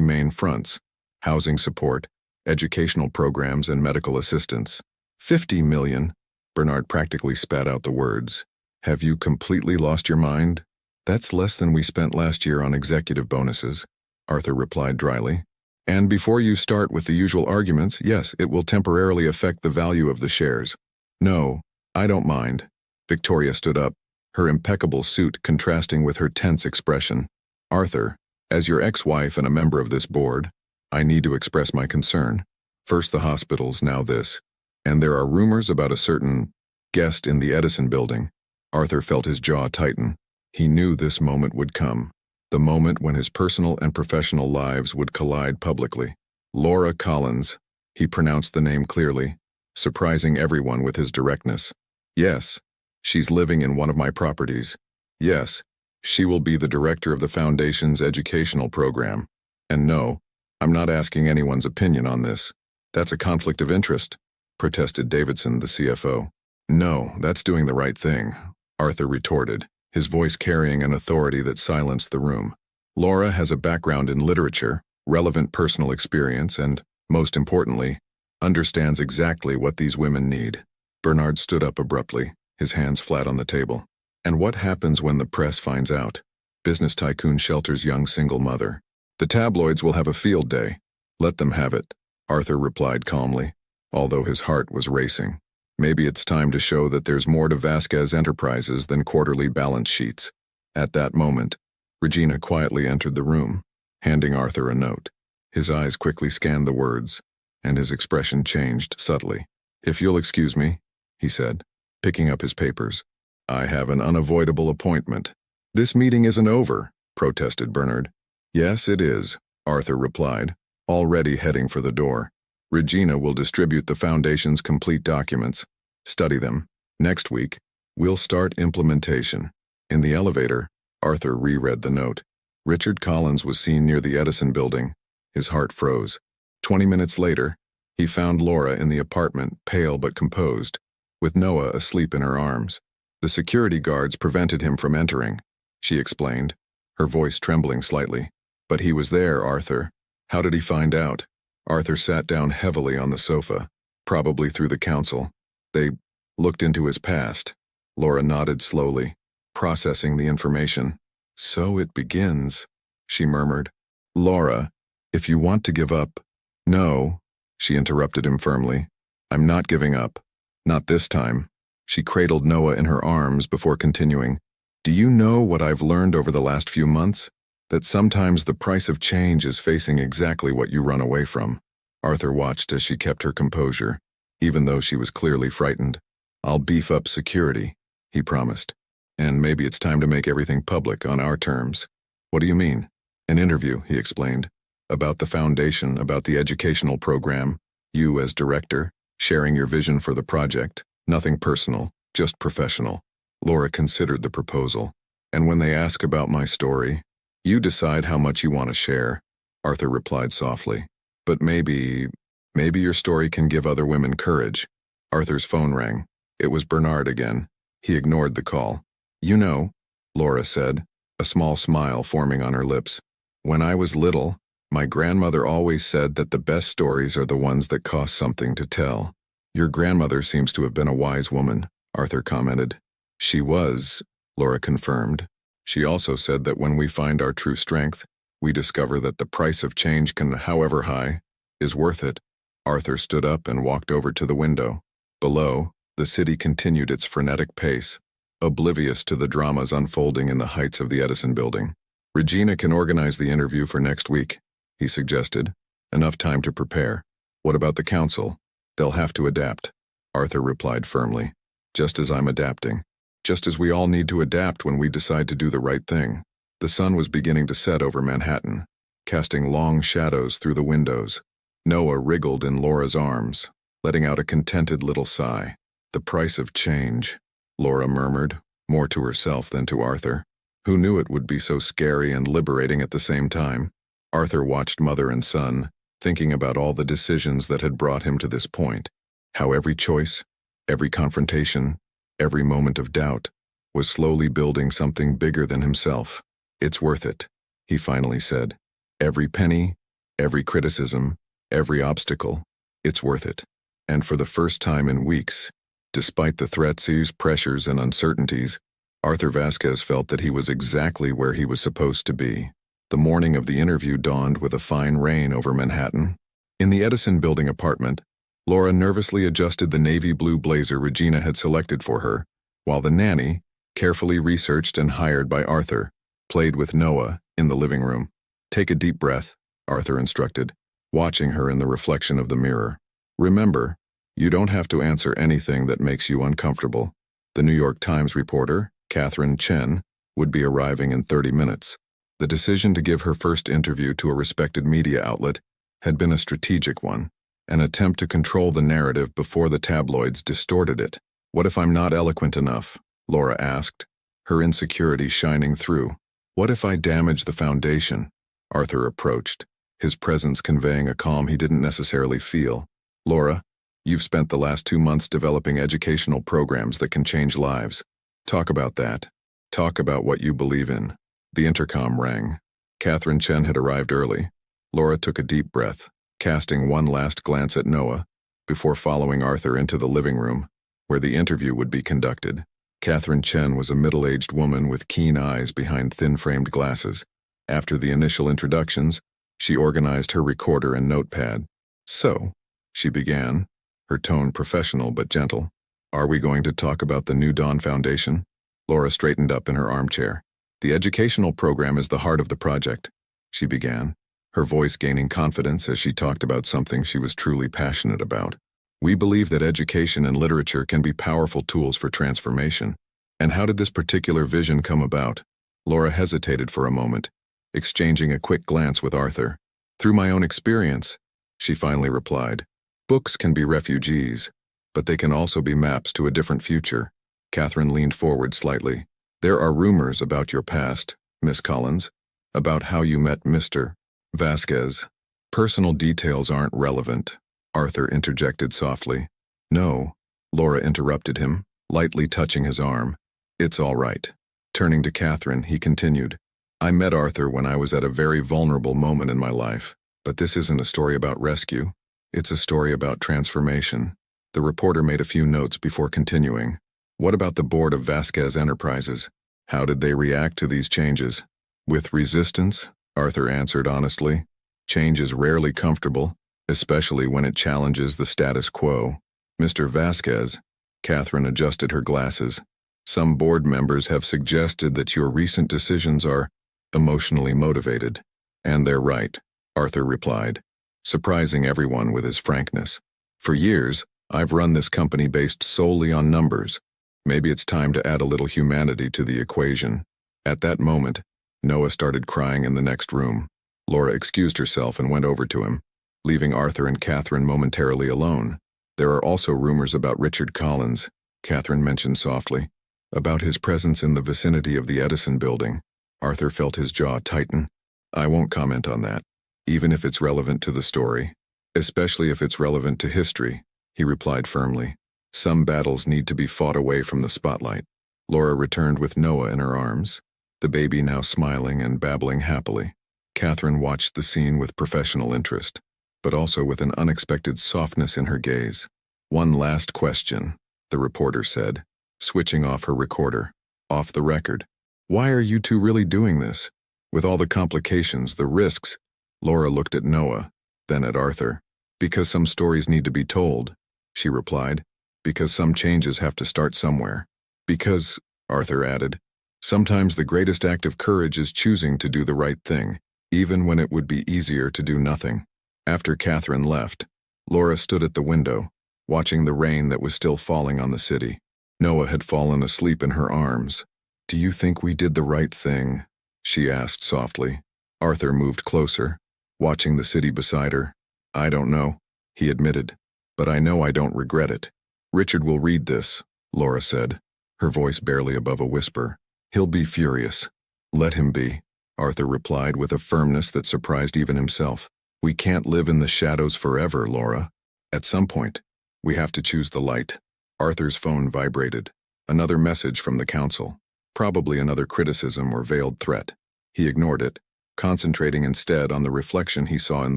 Speaker 1: main fronts: housing support, educational programs, and medical assistance. 50 million, Bernard practically spat out the words. Have you completely lost your mind? That's less than we spent last year on executive bonuses, Arthur replied dryly. And before you start with the usual arguments, yes, it will temporarily affect the value of the shares. No, I don't mind. Victoria stood up, her impeccable suit contrasting with her tense expression. Arthur, as your ex-wife and a member of this board, I need to express my concern. First the hospitals, now this. And there are rumors about a certain guest in the Edison building. Arthur felt his jaw tighten. He knew this moment would come. The moment when his personal and professional lives would collide publicly. Laura Collins, he pronounced the name clearly, surprising everyone with his directness. Yes, she's living in one of my properties. Yes, she will be the director of the Foundation's educational program. And no, I'm not asking anyone's opinion on this. That's a conflict of interest, protested Davidson, the CFO. No, that's doing the right thing, Arthur retorted, his voice carrying an authority that silenced the room. Laura has a background in literature, relevant personal experience, and, most importantly, understands exactly what these women need. Bernard stood up abruptly, his hands flat on the table. And what happens when the press finds out? Business tycoon shelters young single mother. The tabloids will have a field day. Let them have it, Arthur replied calmly, although his heart was racing. Maybe it's time to show that there's more to Vasquez Enterprises than quarterly balance sheets. At that moment, Regina quietly entered the room, handing Arthur a note. His eyes quickly scanned the words, and his expression changed subtly. "If you'll excuse me," he said, picking up his papers. "I have an unavoidable appointment." "This meeting isn't over," protested Bernard. "Yes, it is," Arthur replied, already heading for the door. "Regina will distribute the Foundation's complete documents. Study them. Next week, we'll start implementation." In the elevator, Arthur reread the note. Richard Collins was seen near the Edison building. His heart froze. 20 minutes later, he found Laura in the apartment, pale but composed, with Noah asleep in her arms. "The security guards prevented him from entering," she explained, her voice trembling slightly. "But he was there, Arthur. How did he find out?" Arthur sat down heavily on the sofa, probably through the council. "They looked into his past." Laura nodded slowly, processing the information. "So it begins," she murmured. "Laura, if you want to give up—" "No," she interrupted him firmly. "I'm not giving up. Not this time." She cradled Noah in her arms before continuing. "Do you know what I've learned over the last few months? That sometimes the price of change is facing exactly what you run away from." Arthur watched as she kept her composure, even though she was clearly frightened. "I'll beef up security," he promised. "And maybe it's time to make everything public on our terms." "What do you mean?" "An interview," he explained. "About the Foundation, about the educational program, you as director, sharing your vision for the project. Nothing personal, just professional." Laura considered the proposal. "And when they ask about my story, you decide how much you want to share," Arthur replied softly. "But maybe your story can give other women courage." Arthur's phone rang. It was Bernard again. He ignored the call. "You know," Laura said, a small smile forming on her lips, "when I was little, my grandmother always said that the best stories are the ones that cost something to tell." "Your grandmother seems to have been a wise woman," Arthur commented. "She was," Laura confirmed. "She also said that when we find our true strength, we discover that the price of change can, however high, is worth it." Arthur stood up and walked over to the window. Below, the city continued its frenetic pace, oblivious to the dramas unfolding in the heights of the Edison building. "Regina can organize the interview for next week," he suggested. "Enough time to prepare." "What about the council?" "They'll have to adapt," Arthur replied firmly. "Just as I'm adapting. Just as we all need to adapt when we decide to do the right thing." The sun was beginning to set over Manhattan, casting long shadows through the windows. Noah wriggled in Laura's arms, letting out a contented little sigh. "The price of change," Laura murmured, more to herself than to Arthur. Who knew it would be so scary and liberating at the same time? Arthur watched mother and son, thinking about all the decisions that had brought him to this point. How every choice, every confrontation, every moment of doubt, was slowly building something bigger than himself. "It's worth it," he finally said. "Every penny, every criticism, every obstacle, it's worth it." And for the first time in weeks, despite the threats, pressures, and uncertainties, Arthur Vasquez felt that he was exactly where he was supposed to be. The morning of the interview dawned with a fine rain over Manhattan. In the Edison building apartment, Laura nervously adjusted the navy blue blazer Regina had selected for her, while the nanny, carefully researched and hired by Arthur, played with Noah in the living room. "Take a deep breath," Arthur instructed, watching her in the reflection of the mirror. "Remember, you don't have to answer anything that makes you uncomfortable." The New York Times reporter, Catherine Chen, would be arriving in 30 minutes. The decision to give her first interview to a respected media outlet had been a strategic one, an attempt to control the narrative before the tabloids distorted it. "What if I'm not eloquent enough?" Laura asked, her insecurity shining through. "What if I damage the Foundation?" Arthur approached, his presence conveying a calm he didn't necessarily feel. "Laura, you've spent the last 2 months developing educational programs that can change lives. Talk about that. Talk about what you believe in." The intercom rang. Catherine Chen had arrived early. Laura took a deep breath, casting one last glance at Noah, before following Arthur into the living room. where the interview would be conducted. Catherine Chen was a middle-aged woman with keen eyes behind thin-framed glasses. After the initial introductions, she organized her recorder and notepad. "So," she began, her tone professional but gentle, "are we going to talk about the New Dawn Foundation?" Laura straightened up in her armchair. "The educational program is the heart of the project," she began, her voice gaining confidence as she talked about something she was truly passionate about. "We believe that education and literature can be powerful tools for transformation." "And how did this particular vision come about?" Laura hesitated for a moment, exchanging a quick glance with Arthur. "Through my own experience," she finally replied. "Books can be refugees, but they can also be maps to a different future." Catherine leaned forward slightly. "There are rumors about your past, Miss Collins, about how you met Mr. Vasquez. Personal details aren't relevant," Arthur interjected softly. "No," Laura interrupted him, lightly touching his arm. "It's all right." Turning to Catherine, he continued, "I met Arthur when I was at a very vulnerable moment in my life, but this isn't a story about rescue. It's a story about transformation." The reporter made a few notes before continuing. "What about the board of Vasquez Enterprises? How did they react to these changes?" "With resistance," Arthur answered honestly. "Change is rarely comfortable, especially when it challenges the status quo." "Mr. Vasquez," Catherine adjusted her glasses, "some board members have suggested that your recent decisions are emotionally motivated." "And they're right," Arthur replied, surprising everyone with his frankness. "For years, I've run this company based solely on numbers. Maybe it's time to add a little humanity to the equation." At that moment, Noah started crying in the next room. Laura excused herself and went over to him, leaving Arthur and Catherine momentarily alone. "There are also rumors about Richard Collins," Catherine mentioned softly, "about his presence in the vicinity of the Edison building." Arthur felt his jaw tighten. "I won't comment on that, even if it's relevant to the story, especially if it's relevant to history," he replied firmly. "Some battles need to be fought away from the spotlight." Laura returned with Noah in her arms, the baby now smiling and babbling happily. Catherine watched the scene with professional interest, but also with an unexpected softness in her gaze. "One last question," the reporter said, switching off her recorder. "Off the record. Why are you two really doing this? With all the complications, the risks?" Laura looked at Noah, then at Arthur. "Because some stories need to be told," she replied. "Because some changes have to start somewhere. Because," Arthur added, "sometimes the greatest act of courage is choosing to do the right thing, even when it would be easier to do nothing." After Catherine left, Laura stood at the window, watching the rain that was still falling on the city. Noah had fallen asleep in her arms. "Do you think we did the right thing?" she asked softly. Arthur moved closer, watching the city beside her. "I don't know," he admitted, "but I know I don't regret it." "Richard will read this," Laura said, her voice barely above a whisper. "He'll be furious." "Let him be," Arthur replied with a firmness that surprised even himself. "We can't live in the shadows forever, Laura. At some point, we have to choose the light." Arthur's phone vibrated. Another message from the council. Probably another criticism or veiled threat. He ignored it, concentrating instead on the reflection he saw in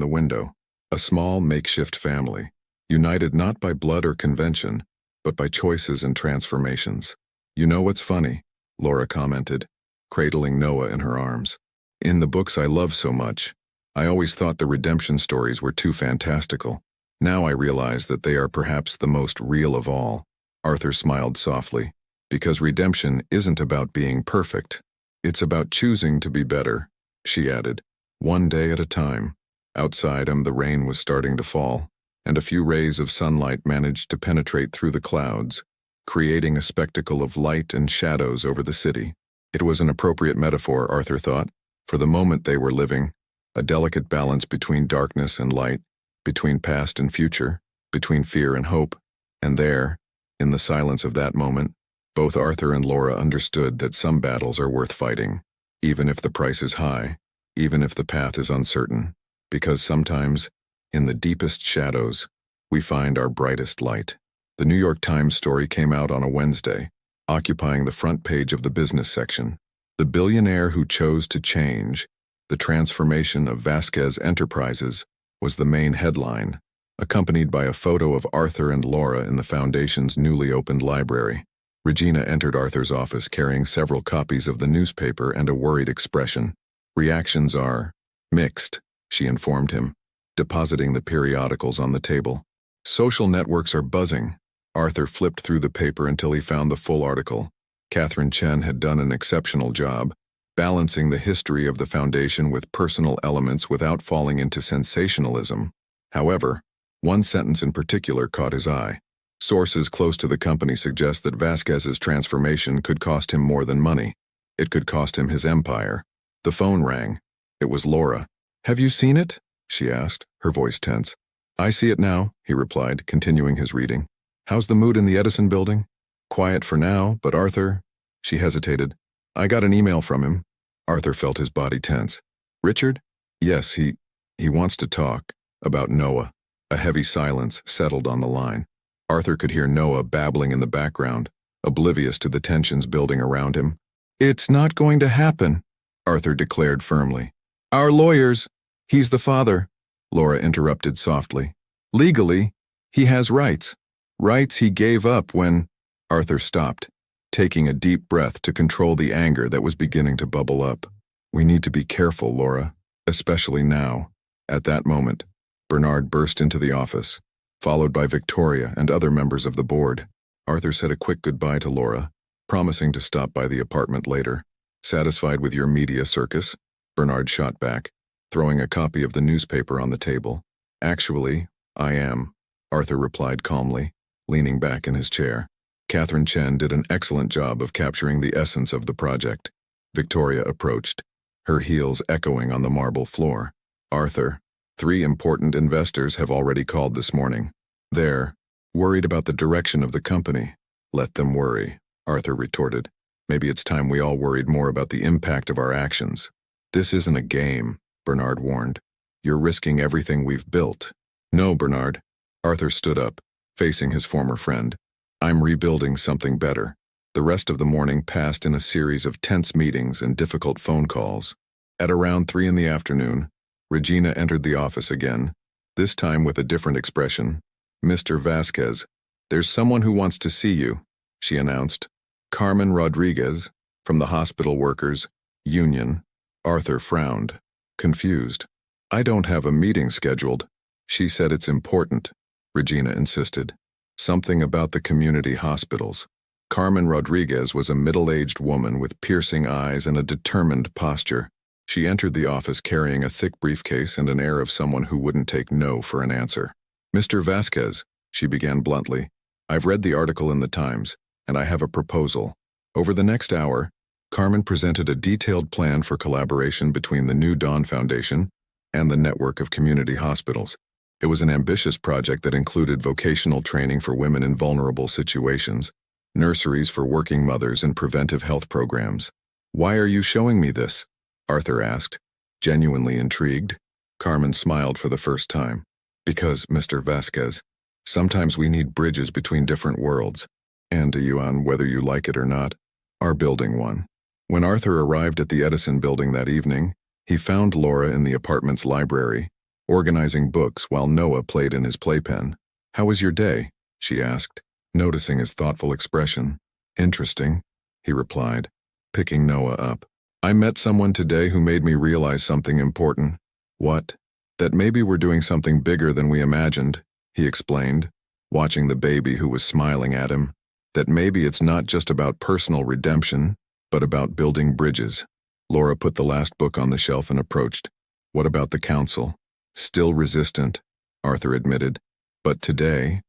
Speaker 1: the window. A small, makeshift family, united not by blood or convention, but by choices and transformations. "You know what's funny?" Laura commented, cradling Noah in her arms. "In the books I love so much, I always thought the redemption stories were too fantastical. Now I realize that they are perhaps the most real of all." Arthur smiled softly. "Because redemption isn't about being perfect. It's about choosing to be better," she added, "one day at a time." Outside him, the rain was starting to fall, and a few rays of sunlight managed to penetrate through the clouds, creating a spectacle of light and shadows over the city. It was an appropriate metaphor, Arthur thought, for the moment they were living, a delicate balance between darkness and light, between past and future, between fear and hope. And there, in the silence of that moment, both Arthur and Laura understood that some battles are worth fighting, even if the price is high, even if the path is uncertain, because sometimes, in the deepest shadows, we find our brightest light. The New York Times story came out on a Wednesday, occupying the front page of the business section. "The billionaire who chose to change, the transformation of Vasquez Enterprises," was the main headline, accompanied by a photo of Arthur and Laura in the Foundation's newly opened library. Regina entered Arthur's office carrying several copies of the newspaper and a worried expression. "Reactions are mixed," she informed him, depositing the periodicals on the table. "Social networks are buzzing." Arthur flipped through the paper until he found the full article. Catherine Chen had done an exceptional job, balancing the history of the Foundation with personal elements without falling into sensationalism. However, one sentence in particular caught his eye. Sources close to the company suggest that Vasquez's transformation could cost him more than money. It could cost him his empire. The phone rang. It was Laura. "Have you seen it?" she asked, her voice tense. "I see it now," he replied, continuing his reading. "How's the mood in the Edison building?" "Quiet for now, but Arthur—" She hesitated. "I got an email from him." Arthur felt his body tense. "Richard?" "Yes, he wants to talk about Noah." A heavy silence settled on the line. Arthur could hear Noah babbling in the background, oblivious to the tensions building around him. "It's not going to happen," Arthur declared firmly. "Our lawyers—" "He's the father," Laura interrupted softly. "Legally, he has rights. Rights he gave up when—" Arthur stopped, taking a deep breath to control the anger that was beginning to bubble up. "We need to be careful, Laura, especially now." At that moment, Bernard burst into the office, followed by Victoria and other members of the board. Arthur said a quick goodbye to Laura, promising to stop by the apartment later. "Satisfied with your media circus?" Bernard shot back, throwing a copy of the newspaper on the table. "Actually, I am," Arthur replied calmly, leaning back in his chair. Catherine Chen did an excellent job of capturing the essence of the project. Victoria approached, her heels echoing on the marble floor. "Arthur, 3 important investors have already called this morning. They're worried about the direction of the company." "Let them worry," Arthur retorted. "Maybe it's time we all worried more about the impact of our actions." "This isn't a game," Bernard warned. "You're risking everything we've built." "No, Bernard." Arthur stood up, facing his former friend. "I'm rebuilding something better." The rest of the morning passed in a series of tense meetings and difficult phone calls. At around 3 in the afternoon, Regina entered the office again, this time with a different expression. "Mr. Vasquez, there's someone who wants to see you," she announced. "Carmen Rodriguez, from the Hospital Workers Union." Arthur frowned, confused. "I don't have a meeting scheduled." "She said it's important," Regina insisted. "Something about the community hospitals." Carmen Rodriguez was a middle-aged woman with piercing eyes and a determined posture. She entered the office carrying a thick briefcase and an air of someone who wouldn't take no for an answer. "Mr. Vasquez," she began bluntly, "I've read the article in the Times, and I have a proposal." Over the next hour, Carmen presented a detailed plan for collaboration between the New Dawn Foundation and the network of community hospitals. It was an ambitious project that included vocational training for women in vulnerable situations, nurseries for working mothers, and preventive health programs. "Why are you showing me this?" Arthur asked, genuinely intrigued. Carmen smiled for the first time. "Because, Mr. Vasquez, sometimes we need bridges between different worlds, and Yuan, whether you like it or not, are building one." When Arthur arrived at the Edison building that evening, he found Laura in the apartment's library, organizing books while Noah played in his playpen. "How was your day?" she asked, noticing his thoughtful expression. "Interesting," he replied, picking Noah up. "I met someone today who made me realize something important." "What?" "That maybe we're doing something bigger than we imagined," he explained, watching the baby who was smiling at him. "That maybe it's not just about personal redemption, but about building bridges." Laura put the last book on the shelf and approached. "What about the council?" "Still resistant," Arthur admitted. "But today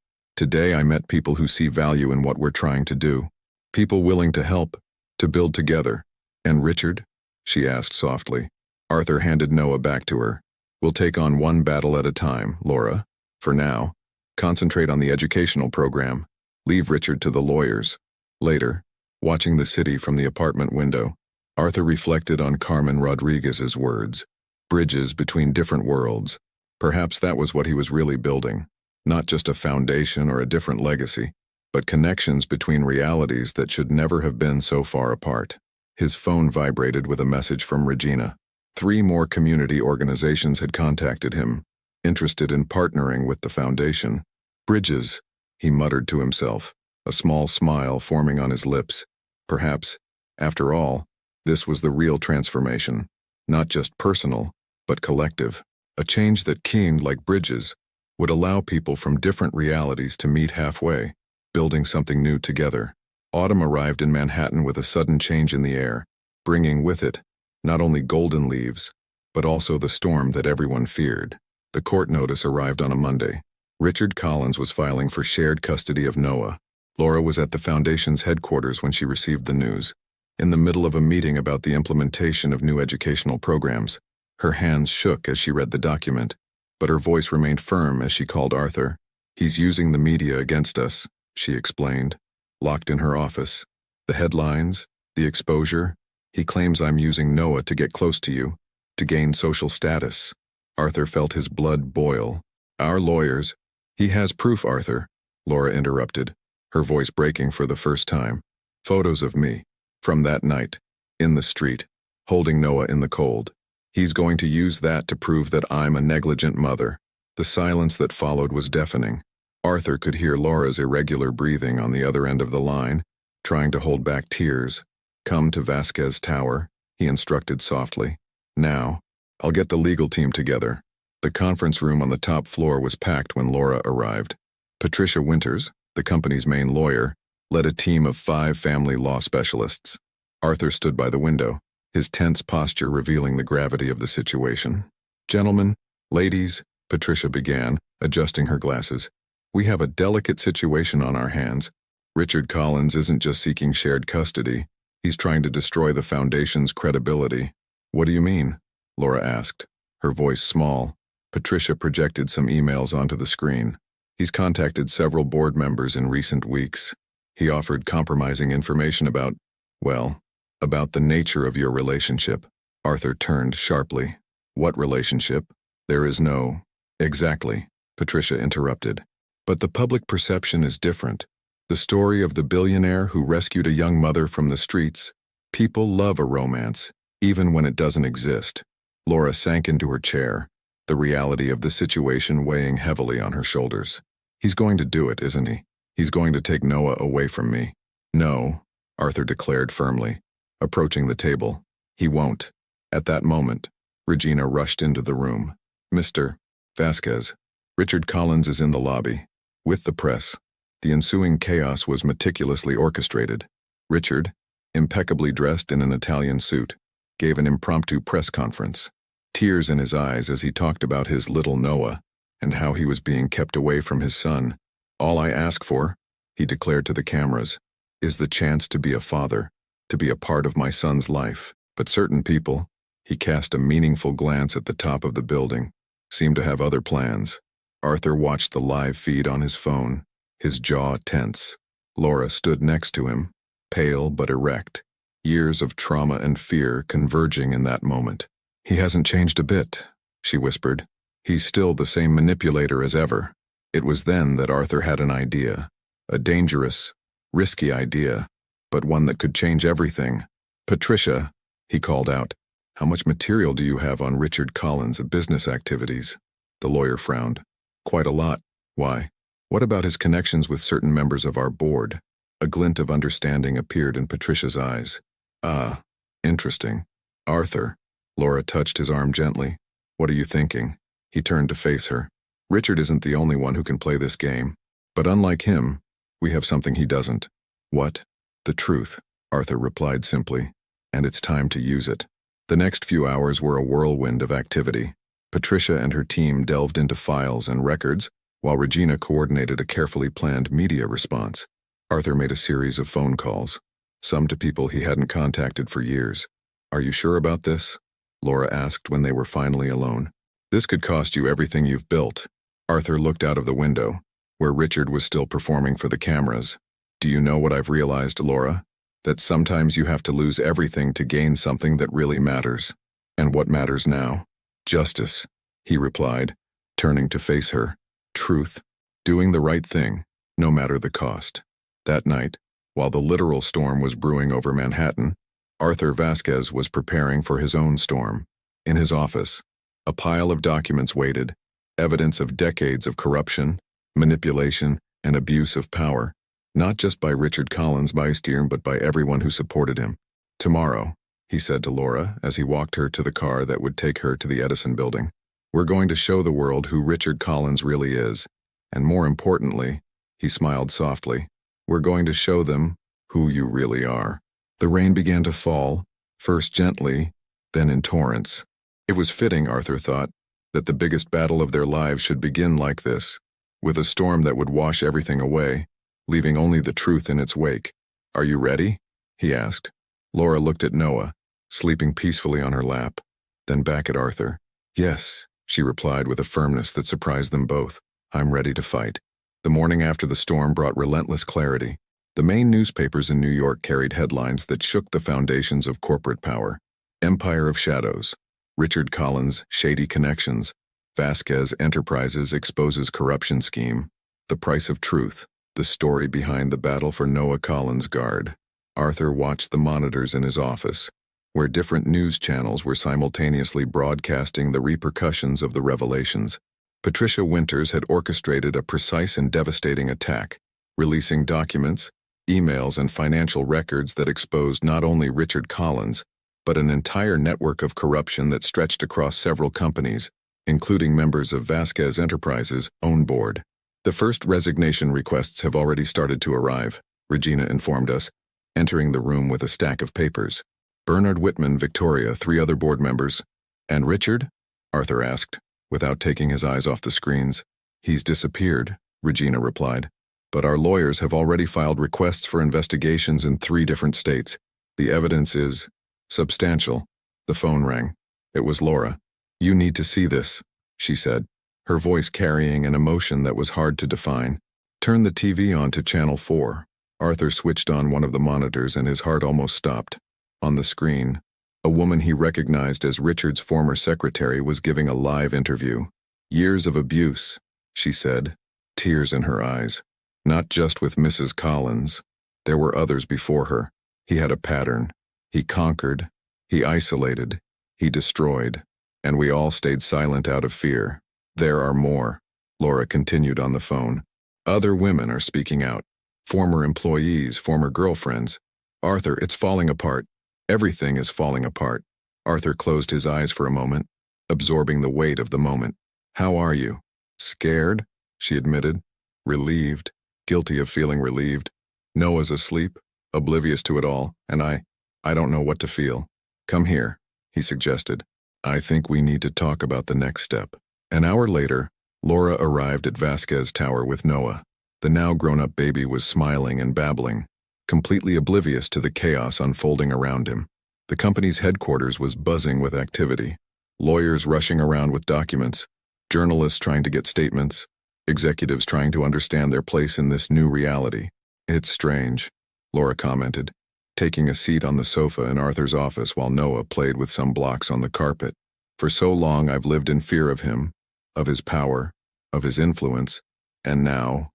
Speaker 1: I met people who see value in what we're trying to do. People willing to help, to build together." "And Richard?" she asked softly. Arthur handed Noah back to her. "We'll take on one battle at a time, Laura. For now, concentrate on the educational program. Leave Richard to the lawyers." Later, watching the city from the apartment window, Arthur reflected on Carmen Rodriguez's words. Bridges between different worlds. Perhaps that was what he was really building. Not just a foundation or a different legacy, but connections between realities that should never have been so far apart. His phone vibrated with a message from Regina. 3 more community organizations had contacted him, interested in partnering with the foundation. Bridges, he muttered to himself, a small smile forming on his lips. Perhaps, after all, this was the real transformation, not just personal, but collective. A change that keened like bridges would allow people from different realities to meet halfway, building something new together. Autumn arrived in Manhattan with a sudden change in the air, bringing with it not only golden leaves, but also the storm that everyone feared. The court notice arrived on a Monday. Richard Collins was filing for shared custody of Noah. Laura was at the foundation's headquarters when she received the news, in the middle of a meeting about the implementation of new educational programs. Her hands shook as she read the document, but her voice remained firm as she called Arthur. "He's using the media against us," she explained. Locked in her office. "The headlines, the exposure. He claims I'm using Noah to get close to you, to gain social status." Arthur felt his blood boil. "Our lawyers—" "He has proof, Arthur," Laura interrupted, her voice breaking for the first time. "Photos of me, from that night, in the street, holding Noah in the cold. He's going to use that to prove that I'm a negligent mother." The silence that followed was deafening. Arthur could hear Laura's irregular breathing on the other end of the line, trying to hold back tears. "Come to Vasquez Tower," he instructed softly. "Now, I'll get the legal team together." The conference room on the top floor was packed when Laura arrived. Patricia Winters, the company's main lawyer, led a team of 5 family law specialists. Arthur stood by the window, his tense posture revealing the gravity of the situation. "Gentlemen, ladies," Patricia began, adjusting her glasses, "we have a delicate situation on our hands. Richard Collins isn't just seeking shared custody. He's trying to destroy the foundation's credibility." "What do you mean?" Laura asked, her voice small. Patricia projected some emails onto the screen. "He's contacted several board members in recent weeks. He offered compromising information about the nature of your relationship." Arthur turned sharply. "What relationship? There is no—" "Exactly," Patricia interrupted. "But the public perception is different. The story of the billionaire who rescued a young mother from the streets. People love a romance, even when it doesn't exist." Laura sank into her chair, the reality of the situation weighing heavily on her shoulders. "He's going to do it, isn't he? He's going to take Noah away from me." "No," Arthur declared firmly, approaching the table. "He won't." At that moment, Regina rushed into the room. "Mr. Vasquez, Richard Collins is in the lobby, with the press." The ensuing chaos was meticulously orchestrated. Richard, impeccably dressed in an Italian suit, gave an impromptu press conference, tears in his eyes as he talked about his little Noah and how he was being kept away from his son. "All I ask for," he declared to the cameras, "is the chance to be a father, to be a part of my son's life. But certain people," he cast a meaningful glance at the top of the building, "seem to have other plans." Arthur watched the live feed on his phone, his jaw tense. Laura stood next to him, pale but erect, years of trauma and fear converging in that moment. "He hasn't changed a bit," she whispered. "He's still the same manipulator as ever." It was then that Arthur had an idea, a dangerous, risky idea, but one that could change everything. "Patricia," he called out, "how much material do you have on Richard Collins' business activities?" The lawyer frowned. "Quite a lot. Why? What about his connections with certain members of our board?" A glint of understanding appeared in Patricia's eyes. "Ah, interesting." "Arthur," Laura touched his arm gently. "What are you thinking?" He turned to face her. "Richard isn't the only one who can play this game. But unlike him, we have something he doesn't." "What?" "The truth," Arthur replied simply. "And it's time to use it." The next few hours were a whirlwind of activity. Patricia and her team delved into files and records, while Regina coordinated a carefully planned media response. Arthur made a series of phone calls, some to people he hadn't contacted for years. "Are you sure about this?" Laura asked when they were finally alone. "This could cost you everything you've built." Arthur looked out of the window, where Richard was still performing for the cameras. "Do you know what I've realized, Laura? That sometimes you have to lose everything to gain something that really matters." "And what matters now?" "Justice," he replied, turning to face her. "Truth. Doing the right thing, no matter the cost." That night, while the literal storm was brewing over Manhattan, Arthur Vasquez was preparing for his own storm. In his office, a pile of documents waited, evidence of decades of corruption, manipulation, and abuse of power, not just by Richard Collins Bystein but by everyone who supported him. "Tomorrow," he said to Laura as he walked her to the car that would take her to the Edison building, "we're going to show the world who Richard Collins really is. And more importantly," he smiled softly, "we're going to show them who you really are." The rain began to fall, first gently, then in torrents. It was fitting, Arthur thought, that the biggest battle of their lives should begin like this, with a storm that would wash everything away, leaving only the truth in its wake. "Are you ready?" he asked. Laura looked at Noah, sleeping peacefully on her lap, then back at Arthur. "Yes," she replied with a firmness that surprised them both. "I'm ready to fight." The morning after the storm brought relentless clarity. The main newspapers in New York carried headlines that shook the foundations of corporate power. Empire of Shadows, Richard Collins' shady connections, Vasquez Enterprises exposes corruption scheme, The Price of Truth, the story behind the battle for Noah Collins' guard. Arthur watched the monitors in his office, where different news channels were simultaneously broadcasting the repercussions of the revelations. Patricia Winters had orchestrated a precise and devastating attack, releasing documents, emails, and financial records that exposed not only Richard Collins, but an entire network of corruption that stretched across several companies, including members of Vasquez Enterprises' own board. "The first resignation requests have already started to arrive," Regina informed us, entering the room with a stack of papers. "Bernard Whitman, Victoria, 3 other board members." "And Richard?" Arthur asked, without taking his eyes off the screens. "He's disappeared," Regina replied. "But our lawyers have already filed requests for investigations in 3 different states. The evidence is substantial." The phone rang. It was Laura. "You need to see this," she said, her voice carrying an emotion that was hard to define. "Turn the TV on to Channel 4. Arthur switched on one of the monitors and his heart almost stopped. On the screen, a woman he recognized as Richard's former secretary was giving a live interview. "Years of abuse," she said, tears in her eyes. "Not just with Mrs. Collins. There were others before her. He had a pattern. He conquered. He isolated. He destroyed. And we all stayed silent out of fear. There are more," Laura continued on the phone. "Other women are speaking out. Former employees, former girlfriends. Arthur, it's falling apart. Everything is falling apart." Arthur closed his eyes for a moment, absorbing the weight of the moment. "How are you?" "Scared," she admitted. "Relieved. Guilty of feeling relieved. Noah's asleep, oblivious to it all, and I don't know what to feel." "Come here," he suggested. "I think we need to talk about the next step." An hour later, Laura arrived at Vasquez Tower with Noah. The now grown-up baby was smiling and babbling, completely oblivious to the chaos unfolding around him. The company's headquarters was buzzing with activity. Lawyers rushing around with documents, journalists trying to get statements, executives trying to understand their place in this new reality. "It's strange," Laura commented, taking a seat on the sofa in Arthur's office while Noah played with some blocks on the carpet. "For so long I've lived in fear of him, of his power, of his influence, and now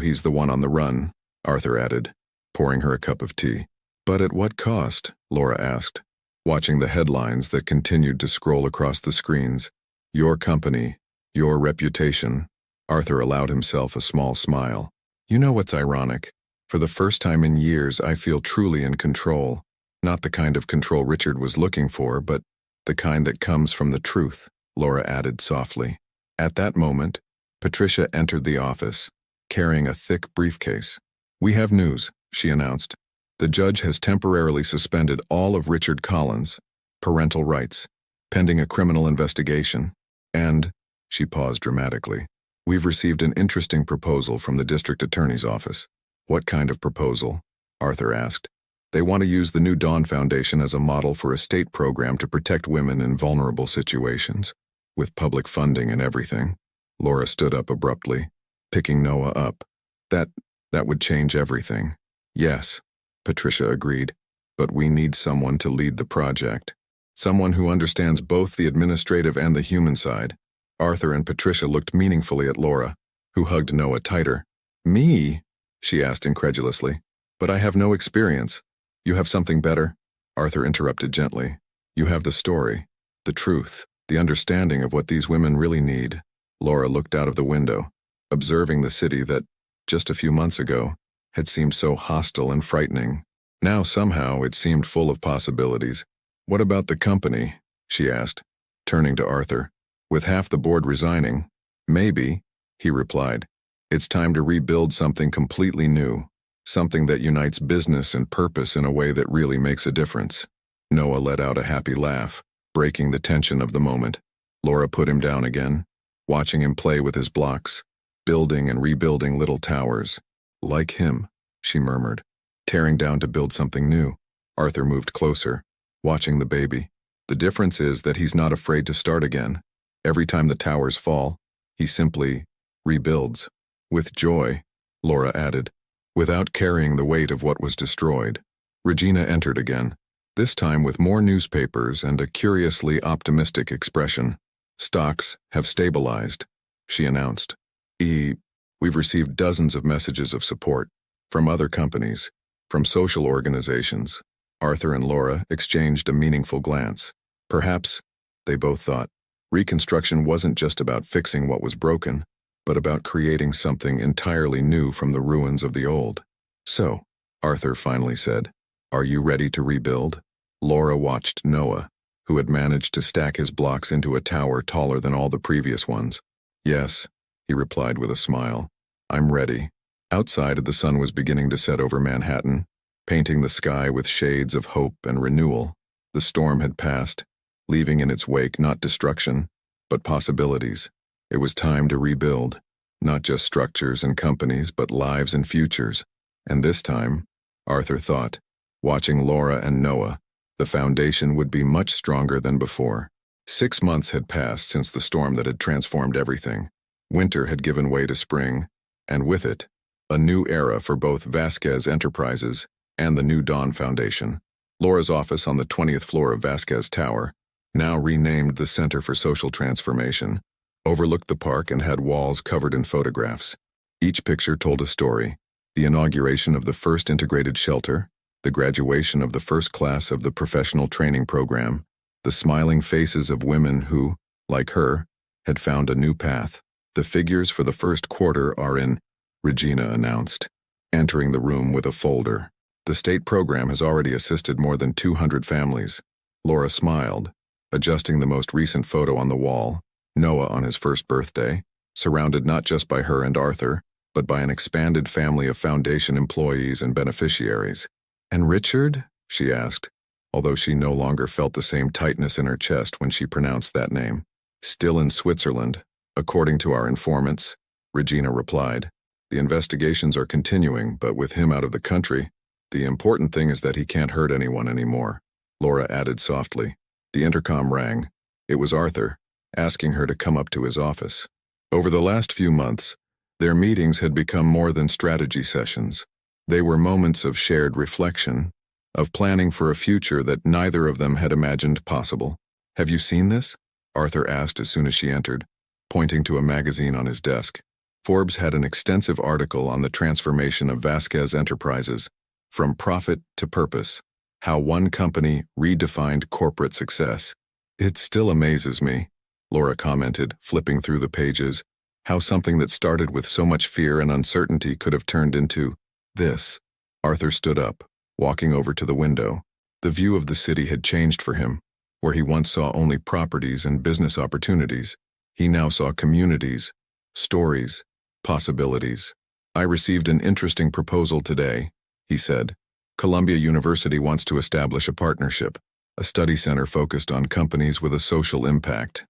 Speaker 1: he's the one on the run," Arthur added, pouring her a cup of tea. "But at what cost?" Laura asked, watching the headlines that continued to scroll across the screens. "Your company, your reputation." Arthur allowed himself a small smile. "You know what's ironic? For the first time in years I feel truly in control. Not the kind of control Richard was looking for, but the kind that comes from the truth," Laura added softly. At that moment, Patricia entered the office, carrying a thick briefcase. "We have news," she announced. "The judge has temporarily suspended all of Richard Collins' parental rights, pending a criminal investigation. And," she paused dramatically, "we've received an interesting proposal from the district attorney's office." "What kind of proposal?" Arthur asked. "They want to use the New Dawn Foundation as a model for a state program to protect women in vulnerable situations, with public funding and everything." Laura stood up abruptly, picking Noah up. That would change everything." "Yes," Patricia agreed, "but we need someone to lead the project. Someone who understands both the administrative and the human side." Arthur and Patricia looked meaningfully at Laura, who hugged Noah tighter. "Me?" she asked incredulously. "But I have no experience." "You have something better?" Arthur interrupted gently. "You have the story, the truth, the understanding of what these women really need. Laura looked out of the window, observing the city that, just a few months ago, had seemed so hostile and frightening. Now somehow it seemed full of possibilities. "What about the company?" she asked, turning to Arthur. "With half the board resigning, maybe," he replied. "It's time to rebuild something completely new, something that unites business and purpose in a way that really makes a difference." Noah let out a happy laugh, breaking the tension of the moment. Laura put him down again, watching him play with his blocks, building and rebuilding little towers. "Like him," she murmured, tearing down to build something new. Arthur moved closer, watching the baby. "The difference is that he's not afraid to start again. Every time the towers fall, he simply rebuilds. With joy," Laura added, "without carrying the weight of what was destroyed." Regina entered again, this time with more newspapers and a curiously optimistic expression. "Stocks have stabilized," she announced. We've received dozens of messages of support from other companies, from social organizations." Arthur and Laura exchanged a meaningful glance. Perhaps, they both thought, reconstruction wasn't just about fixing what was broken, but about creating something entirely new from the ruins of the old. "So," Arthur finally said, "are you ready to rebuild?" Laura watched Noah, who had managed to stack his blocks into a tower taller than all the previous ones. "Yes," he replied with a smile. "I'm ready." Outside, the sun was beginning to set over Manhattan, painting the sky with shades of hope and renewal. The storm had passed, leaving in its wake not destruction, but possibilities. It was time to rebuild, not just structures and companies, but lives and futures. And this time, Arthur thought, watching Laura and Noah, the foundation would be much stronger than before. 6 months had passed since the storm that had transformed everything. Winter had given way to spring, and with it, a new era for both Vasquez Enterprises and the New Dawn Foundation. Laura's office on the 20th floor of Vasquez Tower, now renamed the Center for Social Transformation, overlooked the park and had walls covered in photographs. Each picture told a story: the inauguration of the first integrated shelter, the graduation of the first class of the professional training program, the smiling faces of women who, like her, had found a new path. "The figures for the first quarter are in," Regina announced, entering the room with a folder. "The state program has already assisted more than 200 families." Laura smiled, adjusting the most recent photo on the wall, Noah on his first birthday, surrounded not just by her and Arthur, but by an expanded family of foundation employees and beneficiaries. "And Richard?" she asked, although she no longer felt the same tightness in her chest when she pronounced that name. "Still in Switzerland, according to our informants," Regina replied. "The investigations are continuing, but with him out of the country, the important thing is that he can't hurt anyone anymore," Laura added softly. The intercom rang. It was Arthur, asking her to come up to his office. Over the last few months, their meetings had become more than strategy sessions. They were moments of shared reflection, of planning for a future that neither of them had imagined possible. "Have you seen this?" Arthur asked as soon as she entered, pointing to a magazine on his desk. Forbes had an extensive article on the transformation of Vasquez Enterprises, from profit to purpose, how one company redefined corporate success. "It still amazes me," Laura commented, flipping through the pages, "how something that started with so much fear and uncertainty could have turned into this." Arthur stood up, walking over to the window. The view of the city had changed for him. Where he once saw only properties and business opportunities, he now saw communities, stories, possibilities. "I received an interesting proposal today," he said. "Columbia University wants to establish a partnership, a study center focused on companies with a social impact.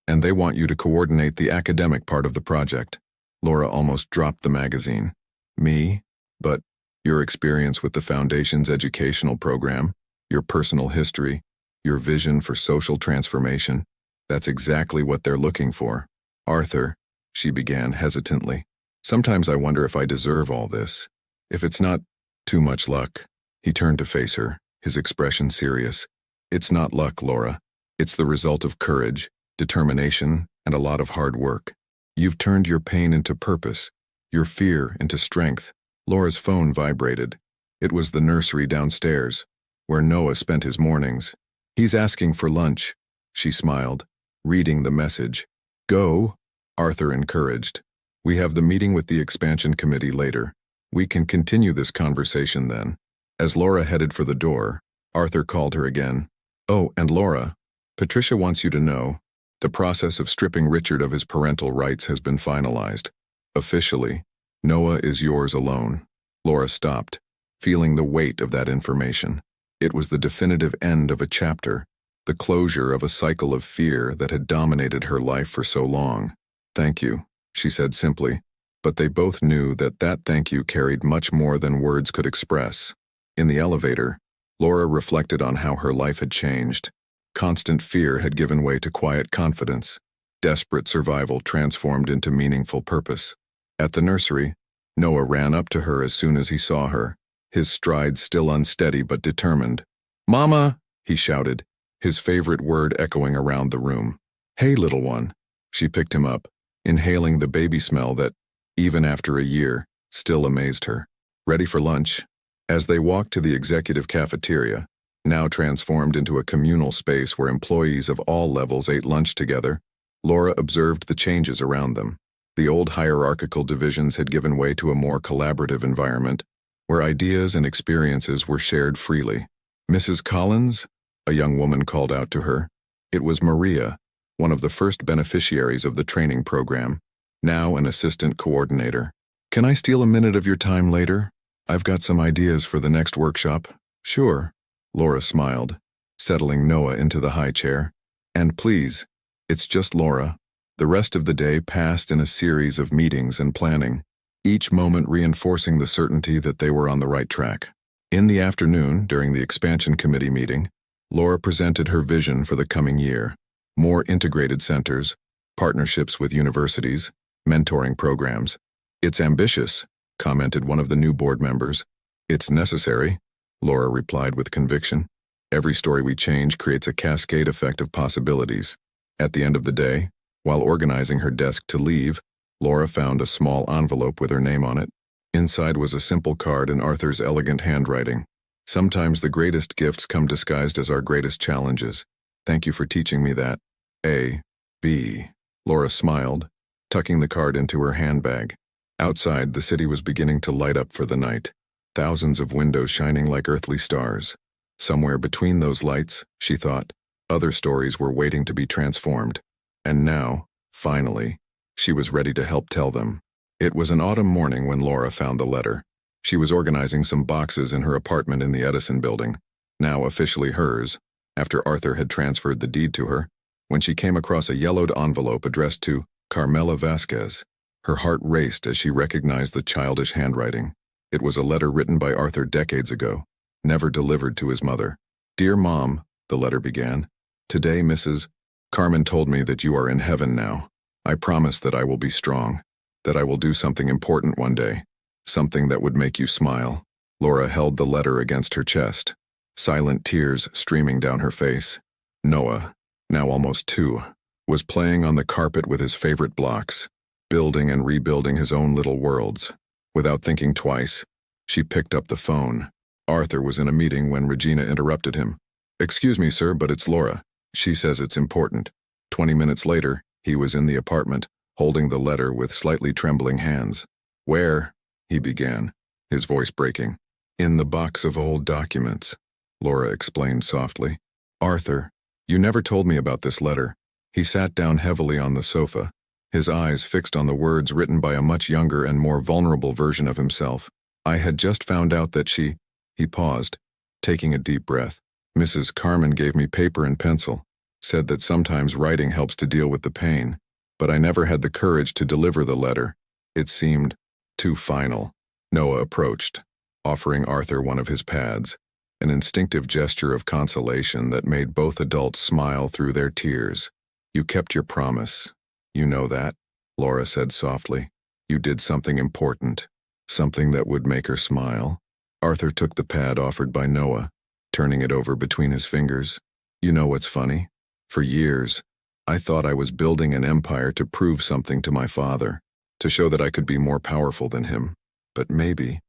Speaker 1: And they want you to coordinate the academic part of the project." Laura almost dropped the magazine. "Me? But your experience with the Foundation's educational program, your personal history, your vision for social transformation, that's exactly what they're looking for." "Arthur," she began hesitantly, "sometimes I wonder if I deserve all this. If it's not too much luck." He turned to face her, his expression serious. "It's not luck, Laura. It's the result of courage, determination, and a lot of hard work. You've turned your pain into purpose, your fear into strength." Laura's phone vibrated. It was the nursery downstairs, where Noah spent his mornings. "He's asking for lunch," she smiled, reading the message. Go, Arthur encouraged. We have the meeting with the expansion committee later. We can continue this conversation then. As Laura headed for the door, Arthur called her again. Oh, and Laura, Patricia wants you to know, the process of stripping Richard of his parental rights has been finalized. Officially, Noah is yours alone. Laura stopped, feeling the weight of that information. It was the definitive end of a chapter, the closure of a cycle of fear that had dominated her life for so long. Thank you, she said simply, but they both knew that that thank you carried much more than words could express. In the elevator, Laura reflected on how her life had changed. Constant fear had given way to quiet confidence. Desperate survival transformed into meaningful purpose. At the nursery, Noah ran up to her as soon as he saw her, his strides still unsteady but determined. "Mama!" he shouted, his favorite word echoing around the room. "Hey, little one." She picked him up, inhaling the baby smell that, even after a year, still amazed her. Ready for lunch? As they walked to the executive cafeteria, now transformed into a communal space where employees of all levels ate lunch together, Laura observed the changes around them. The old hierarchical divisions had given way to a more collaborative environment, where ideas and experiences were shared freely. "Mrs. Collins?" a young woman called out to her. It was Maria, one of the first beneficiaries of the training program, now an assistant coordinator. "Can I steal a minute of your time later? I've got some ideas for the next workshop." "Sure," Laura smiled, settling Noah into the high chair. "And please, it's just Laura." The rest of the day passed in a series of meetings and planning, each moment reinforcing the certainty that they were on the right track. In the afternoon, during the expansion committee meeting, Laura presented her vision for the coming year. More integrated centers, partnerships with universities, mentoring programs. "It's ambitious," commented one of the new board members. "It's necessary," Laura replied with conviction. "Every story we change creates a cascade effect of possibilities." At the end of the day, while organizing her desk to leave, Laura found a small envelope with her name on it. Inside was a simple card in Arthur's elegant handwriting. "Sometimes the greatest gifts come disguised as our greatest challenges. Thank you for teaching me that. A. B." Laura smiled, tucking the card into her handbag. Outside, the city was beginning to light up for the night, thousands of windows shining like earthly stars. Somewhere between those lights, she thought, other stories were waiting to be transformed. And now, finally, she was ready to help tell them. It was an autumn morning when Laura found the letter. She was organizing some boxes in her apartment in the Edison building, now officially hers, after Arthur had transferred the deed to her, when she came across a yellowed envelope addressed to Carmela Vasquez. Her heart raced as she recognized the childish handwriting. It was a letter written by Arthur decades ago, never delivered to his mother. "Dear Mom," the letter began, "today Mrs. Carmen told me that you are in heaven now. I promise that I will be strong, that I will do something important one day, something that would make you smile." Laura held the letter against her chest, silent tears streaming down her face. Noah, now almost 2, was playing on the carpet with his favorite blocks, building and rebuilding his own little worlds. Without thinking twice, she picked up the phone. Arthur was in a meeting when Regina interrupted him. "Excuse me, sir, but it's Laura. She says it's important." 20 minutes later, he was in the apartment, holding the letter with slightly trembling hands. "Where?" he began, his voice breaking. "In the box of old documents," Laura explained softly. "Arthur, you never told me about this letter." He sat down heavily on the sofa, his eyes fixed on the words written by a much younger and more vulnerable version of himself. "I had just found out that she—" He paused, taking a deep breath. "Mrs. Carmen gave me paper and pencil, said that sometimes writing helps to deal with the pain, but I never had the courage to deliver the letter. It seemed too final." Noah approached, offering Arthur one of his pads, an instinctive gesture of consolation that made both adults smile through their tears. "You kept your promise. You know that," Laura said softly. "You did something important, something that would make her smile." Arthur took the pad offered by Noah, turning it over between his fingers. "You know what's funny? For years, I thought I was building an empire to prove something to my father, to show that I could be more powerful than him. But maybe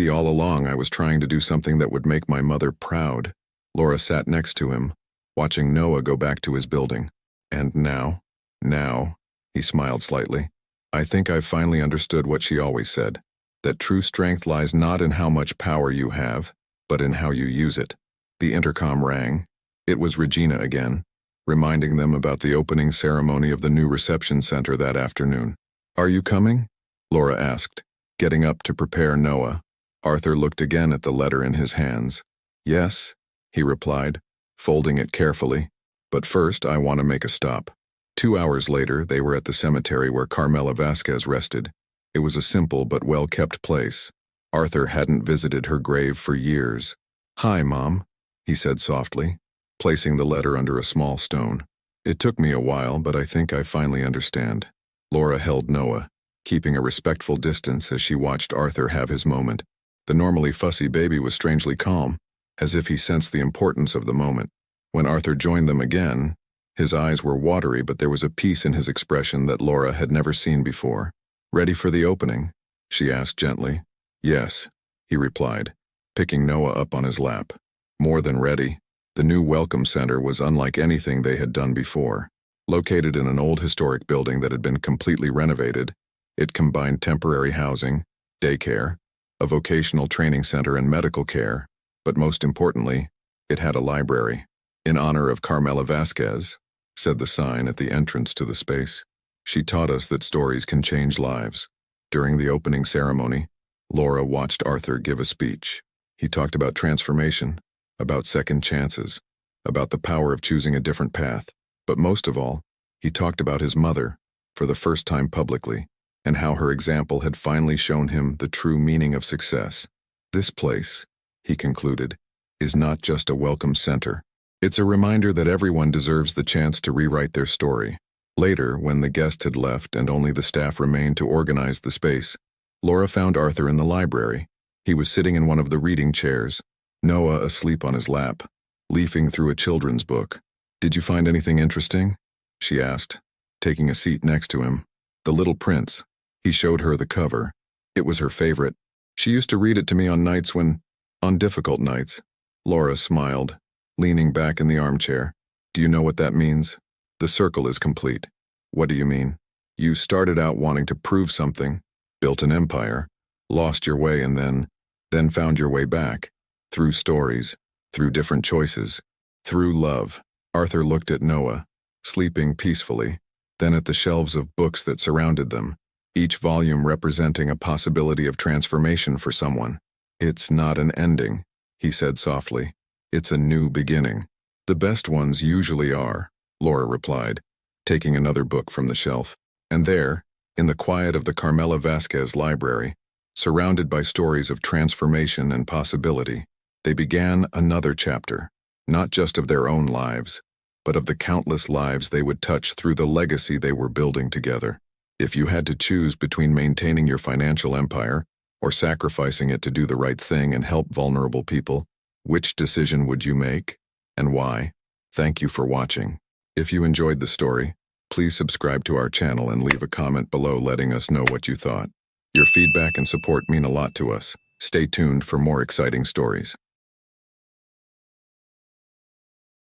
Speaker 1: all along I was trying to do something that would make my mother proud." Laura sat next to him, watching Noah go back to his building. "And now, He smiled slightly. I think I've finally understood what she always said, that true strength lies not in how much power you have, but in how you use it. The intercom rang. It was Regina again, reminding them about the opening ceremony of the new reception center that afternoon. Are you coming? Laura asked, getting up to prepare Noah. Arthur looked again at the letter in his hands. Yes, he replied, folding it carefully. But first, I want to make a stop. 2 hours later, they were at the cemetery where Carmela Vasquez rested. It was a simple but well-kept place. Arthur hadn't visited her grave for years. Hi, Mom, he said softly, placing the letter under a small stone. It took me a while, but I think I finally understand. Laura held Noah, keeping a respectful distance as she watched Arthur have his moment. The normally fussy baby was strangely calm, as if he sensed the importance of the moment. When Arthur joined them again, his eyes were watery, but there was a peace in his expression that Laura had never seen before. Ready for the opening? She asked gently. Yes, he replied, picking Noah up on his lap. More than ready. The new Welcome Center was unlike anything they had done before. Located in an old historic building that had been completely renovated, it combined temporary housing, daycare, a vocational training center and medical care, but most importantly, it had a library. In honor of Carmela Vasquez, said the sign at the entrance to the space. She taught us that stories can change lives. During the opening ceremony, Laura watched Arthur give a speech. He talked about transformation, about second chances, about the power of choosing a different path. But most of all, he talked about his mother, for the first time publicly, and how her example had finally shown him the true meaning of success. This place, he concluded, is not just a welcome center. It's a reminder that everyone deserves the chance to rewrite their story. Later, when the guests had left and only the staff remained to organize the space, Laura found Arthur in the library. He was sitting in one of the reading chairs, Noah asleep on his lap, leafing through a children's book. Did you find anything interesting? She asked, taking a seat next to him. The Little Prince. He showed her the cover. It was her favorite. She used to read it to me on difficult nights. Laura smiled, leaning back in the armchair. Do you know what that means? The circle is complete. What do you mean? You started out wanting to prove something, built an empire, lost your way and then found your way back. Through stories, through different choices, through love. Arthur looked at Noah, sleeping peacefully, then at the shelves of books that surrounded them, each volume representing a possibility of transformation for someone. It's not an ending, he said softly. It's a new beginning. The best ones usually are, Laura replied, taking another book from the shelf. And there, in the quiet of the Carmela Vasquez library, surrounded by stories of transformation and possibility, they began another chapter, not just of their own lives, but of the countless lives they would touch through the legacy they were building together. If you had to choose between maintaining your financial empire or sacrificing it to do the right thing and help vulnerable people, which decision would you make, and why? Thank you for watching. If you enjoyed the story, please subscribe to our channel and leave a comment below letting us know what you thought. Your feedback and support mean a lot to us. Stay tuned for more exciting stories.